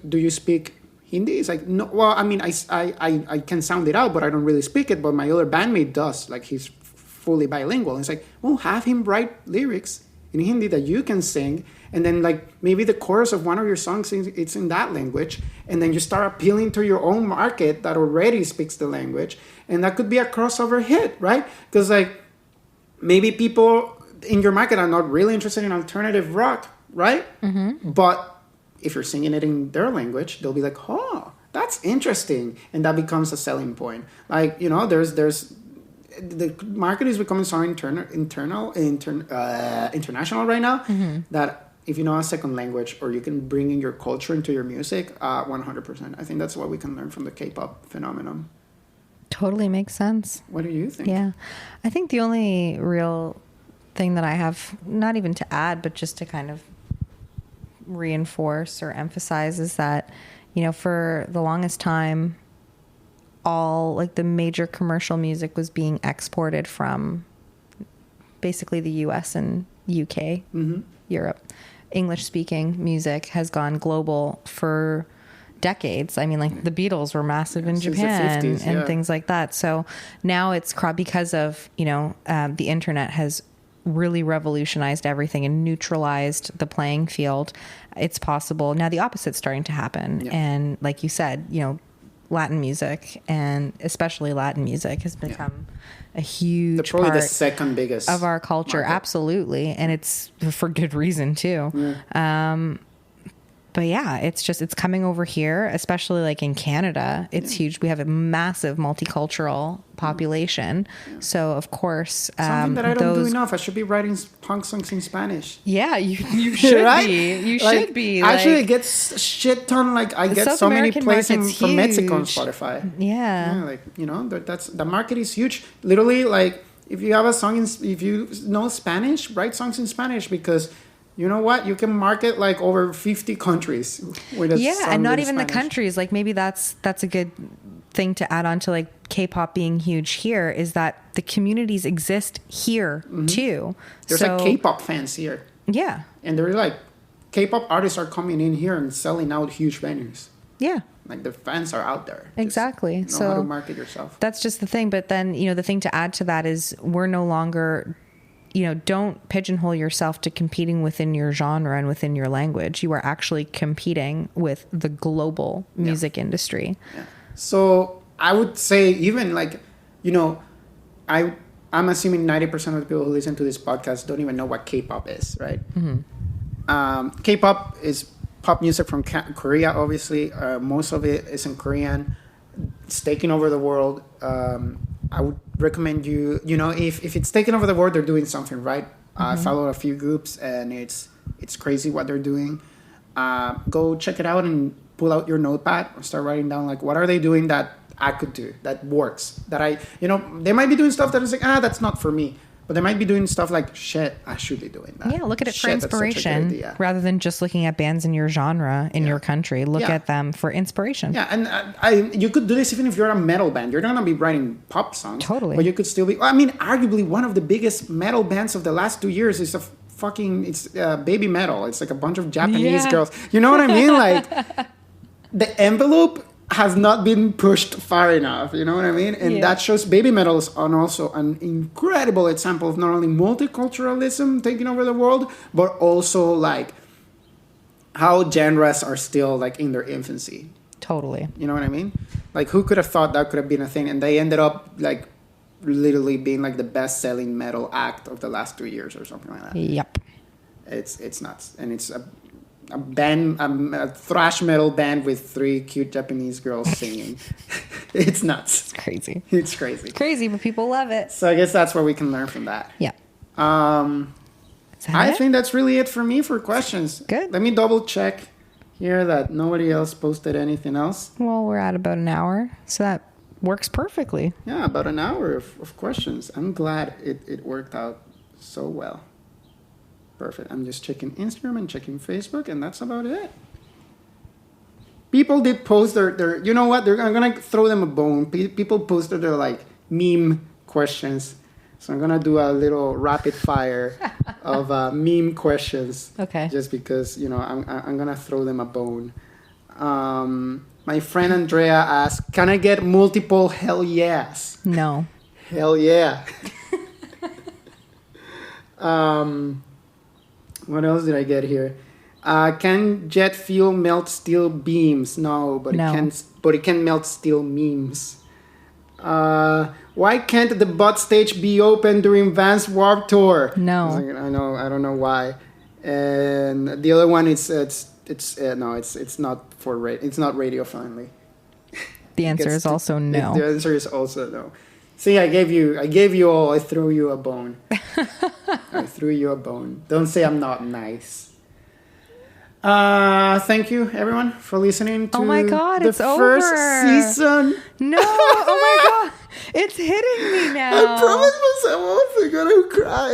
Speaker 1: do you speak Hindi? It's like, no, well, I mean, I can sound it out, but I don't really speak it. But my other bandmate does, like he's fully bilingual. And it's like, well, have him write lyrics in Hindi that you can sing, and then like maybe the chorus of one of your songs it's in that language, and then you start appealing to your own market that already speaks the language, and that could be a crossover hit, right? Because like maybe people in your market are not really interested in alternative rock, right? But if you're singing it in their language, they'll be like, oh, that's interesting, and that becomes a selling point. Like there's the market is becoming so international right now, that if you know a second language, or you can bring in your culture into your music, 100%. I think that's what we can learn from the K-pop phenomenon.
Speaker 2: Totally makes sense.
Speaker 1: What do you think?
Speaker 2: Yeah. I think the only real thing that I have, not even to add, but just to kind of reinforce or emphasize, is that, for the longest time, all like the major commercial music was being exported from basically the US and UK, Europe. English speaking music has gone global for decades. I mean, like the Beatles were massive in Japan 50s, and things like that. So now it's because of, the internet has really revolutionized everything and neutralized the playing field. It's possible. Now the opposite's starting to happen. Yeah. And like you said, Latin music, and especially Latin music, has become a huge
Speaker 1: probably
Speaker 2: part
Speaker 1: the second biggest
Speaker 2: of our culture. Market. Absolutely. And it's for good reason too. But yeah, it's coming over here, especially like in Canada. It's huge. We have a massive multicultural population. So of course,
Speaker 1: something that I don't do enough. I should be writing punk songs in Spanish.
Speaker 2: Yeah, you should right? be. You should be.
Speaker 1: Actually, it gets shit ton. Like I get South so American many plays from Mexico on Spotify.
Speaker 2: Yeah.
Speaker 1: That's the market is huge. Literally, like if you have a song if you know Spanish, write songs in Spanish, because you know what? You can market like over 50 countries with a song
Speaker 2: and not
Speaker 1: in
Speaker 2: even
Speaker 1: Spanish.
Speaker 2: The countries. Like maybe that's a good thing to add on to like K-pop being huge here, is that the communities exist here too.
Speaker 1: There's like K-pop fans here.
Speaker 2: Yeah.
Speaker 1: And they're like, K-pop artists are coming in here and selling out huge venues.
Speaker 2: Yeah.
Speaker 1: Like the fans are out there.
Speaker 2: Exactly.
Speaker 1: Just know how to market yourself.
Speaker 2: That's just the thing. But then, the thing to add to that is we're no longer, don't pigeonhole yourself to competing within your genre and within your language. You are actually competing with the global music industry.
Speaker 1: Yeah. So I would say even like, I'm assuming 90% of the people who listen to this podcast don't even know what K-pop is, right? Mm-hmm. K-pop is pop music from Korea, obviously. Most of it is in Korean. It's taking over the world. I would recommend you, if it's taking over the world, they're doing something right. I follow a few groups, and it's crazy what they're doing. Go check it out and pull out your notepad and start writing down, like, what are they doing that I could do, that works, that they might be doing stuff that is like, that's not for me. But they might be doing stuff like, shit, I should be doing that.
Speaker 2: Yeah, look at it for inspiration rather than just looking at bands in your genre, in your country. Look at them for inspiration.
Speaker 1: Yeah, and you could do this even if you're a metal band. You're not going to be writing pop songs.
Speaker 2: Totally.
Speaker 1: But you could still be... arguably one of the biggest metal bands of the last 2 years is Baby Metal. It's like a bunch of Japanese girls. You know what I mean? Like, the envelope has not been pushed far enough, you know what I mean? And that shows Baby Metal is also an incredible example of not only multiculturalism taking over the world, but also like how genres are still like in their infancy.
Speaker 2: Totally.
Speaker 1: You know what I mean? Like who could have thought that could have been a thing? And they ended up like literally being like the best-selling metal act of the last 2 years or something like that.
Speaker 2: Yep.
Speaker 1: It's nuts. And it's a band, a thrash metal band with 3 cute Japanese girls singing. It's nuts.
Speaker 2: It's crazy.
Speaker 1: It's crazy.
Speaker 2: It's crazy, but people love it.
Speaker 1: So I guess that's where we can learn from that.
Speaker 2: Yeah.
Speaker 1: I think that's really it for me for questions.
Speaker 2: Good.
Speaker 1: Let me double check here that nobody else posted anything else.
Speaker 2: Well, we're at about an hour, so that works perfectly.
Speaker 1: Yeah, about an hour of questions. I'm glad it worked out so well. Perfect. I'm just checking Instagram and checking Facebook, and that's about it. People did post their you know what? I'm going to throw them a bone. People posted their, like, meme questions. So I'm going to do a little rapid fire of meme questions.
Speaker 2: Okay.
Speaker 1: Just because, I'm going to throw them a bone. My friend Andrea asked, can I get multiple hell yes?
Speaker 2: No.
Speaker 1: Hell yeah. What else did I get here? Can jet fuel melt steel beams? No, but it can melt steel memes. Why can't the butt stage be open during Vans Warped Tour?
Speaker 2: No.
Speaker 1: I don't know why. And the other one it's not it's not radio friendly.
Speaker 2: The answer is also no.
Speaker 1: The answer is also no. See, I gave you all. I threw you a bone. I threw you a bone. Don't say I'm not nice. Thank you, everyone, for listening to the first season.
Speaker 2: No, oh my God. It's hitting me now.
Speaker 1: I promised myself I wasn't going to cry.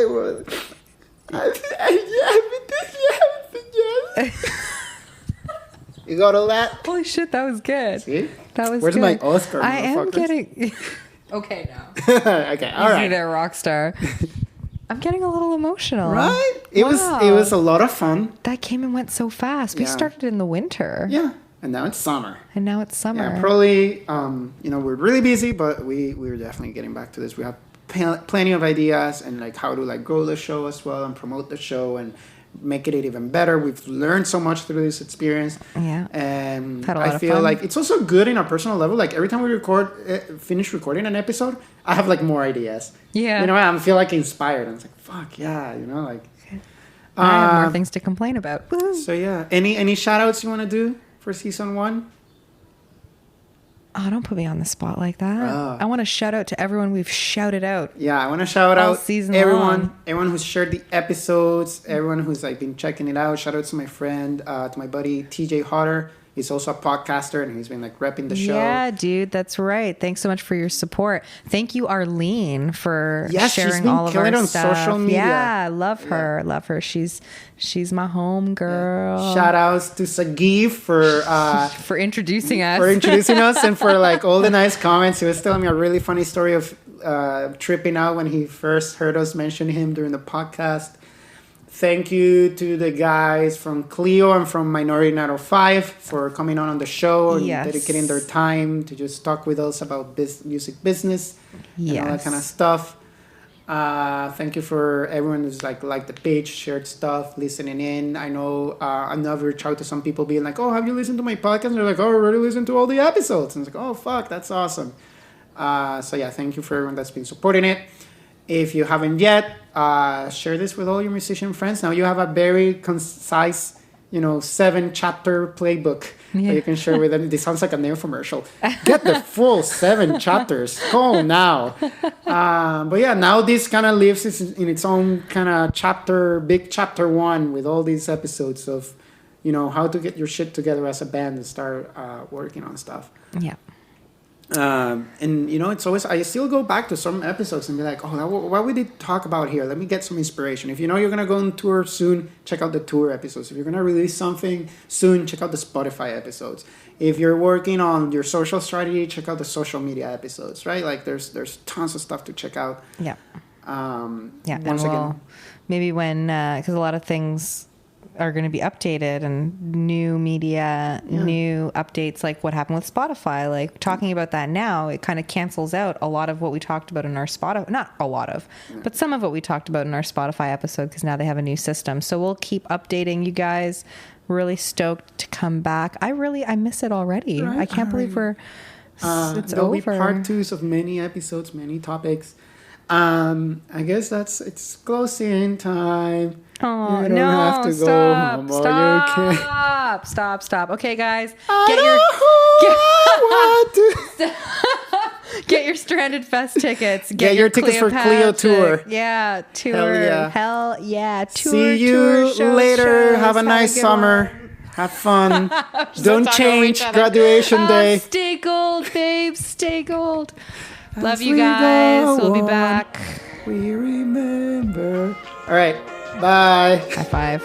Speaker 1: You got all that?
Speaker 2: Holy shit, that was good.
Speaker 1: See?
Speaker 2: That was
Speaker 1: Where's
Speaker 2: good.
Speaker 1: my Oscar?
Speaker 2: I am getting... Okay, now.
Speaker 1: Okay, all right.
Speaker 2: Easy there, rock star. I'm getting a little emotional.
Speaker 1: Right? It was a lot of fun.
Speaker 2: That came and went so fast. We started in the winter.
Speaker 1: Yeah. And now it's summer.
Speaker 2: Yeah,
Speaker 1: probably, we're really busy, but we're definitely getting back to this. We have plenty of ideas and like how to like grow the show as well and promote the show and make it even better. We've learned so much through this experience.
Speaker 2: Yeah.
Speaker 1: And I feel like it's also good in our personal level. Like every time we finish recording an episode, I have like more ideas.
Speaker 2: Yeah.
Speaker 1: I feel like inspired. I'm like, fuck yeah, like.
Speaker 2: I have more things to complain about. Woo.
Speaker 1: So yeah. Any shout outs you want to do for season 1?
Speaker 2: Oh, don't put me on the spot like that. I want to shout out to everyone we've shouted out.
Speaker 1: Yeah, I want to shout out
Speaker 2: season
Speaker 1: everyone who's shared the episodes, everyone who's like been checking it out. Shout out to my friend, to my buddy TJ Hodder. He's also a podcaster, and he's been like repping the show.
Speaker 2: Yeah, dude, that's right. Thanks so much for your support. Thank you, Arlene, for sharing all of our
Speaker 1: on
Speaker 2: stuff.
Speaker 1: Social media.
Speaker 2: Yeah, love her. Love her. She's my home girl.
Speaker 1: Yeah. Shout outs to Sagif
Speaker 2: for introducing us.
Speaker 1: For introducing us and for like all the nice comments. He was telling me a really funny story of tripping out when he first heard us mention him during the podcast. Thank you to the guys from Clio and from Minority 905 for coming on the show and dedicating their time to just talk with us about music business and all that kind of stuff. Thank you for everyone who's like the page, shared stuff, listening in. I know I've reached out to some people being like, oh, have you listened to my podcast? And they're like, oh, I already listened to all the episodes. And it's like, oh, fuck, that's awesome. So yeah, thank you for everyone that's been supporting it. If you haven't yet, share this with all your musician friends. Now you have a very concise, 7-chapter playbook that you can share with them. This sounds like a new commercial. Get the full 7 chapters. Call now. But yeah, now this kind of lives in its own kind of chapter, big chapter 1 with all these episodes of, how to get your shit together as a band and start working on stuff.
Speaker 2: Yeah.
Speaker 1: And it's always, I still go back to some episodes and be like, oh, what we did talk about here? Let me get some inspiration. If you're going to go on tour soon, check out the tour episodes. If you're going to release something soon, check out the Spotify episodes. If you're working on your social strategy, check out the social media episodes, right? Like there's tons of stuff to check out.
Speaker 2: Yeah. Maybe when, because a lot of things are going to be updated and new media, new updates, like what happened with Spotify, like talking about that now, it kind of cancels out a lot of what we talked about in our Spotify, not a lot of, but some of what we talked about in our Spotify episode, because now they have a new system. So we'll keep updating you guys. Really stoked to come back. I miss it already. Right? I can't believe it's
Speaker 1: there'll
Speaker 2: over.
Speaker 1: Be part 2s of many episodes, many topics. I guess it's closing time.
Speaker 2: Oh,
Speaker 1: you don't have to go home.
Speaker 2: Stop. Okay, guys. Get your Stranded Fest tickets.
Speaker 1: Get your tickets for Clio tour.
Speaker 2: Yeah, tour. Hell yeah. Tour.
Speaker 1: See you later. Have a nice summer. Have fun. Don't change. Graduation day.
Speaker 2: Stay gold, babes. Stay gold. Love you guys. We'll be back.
Speaker 1: We remember. All right. Bye.
Speaker 2: High five.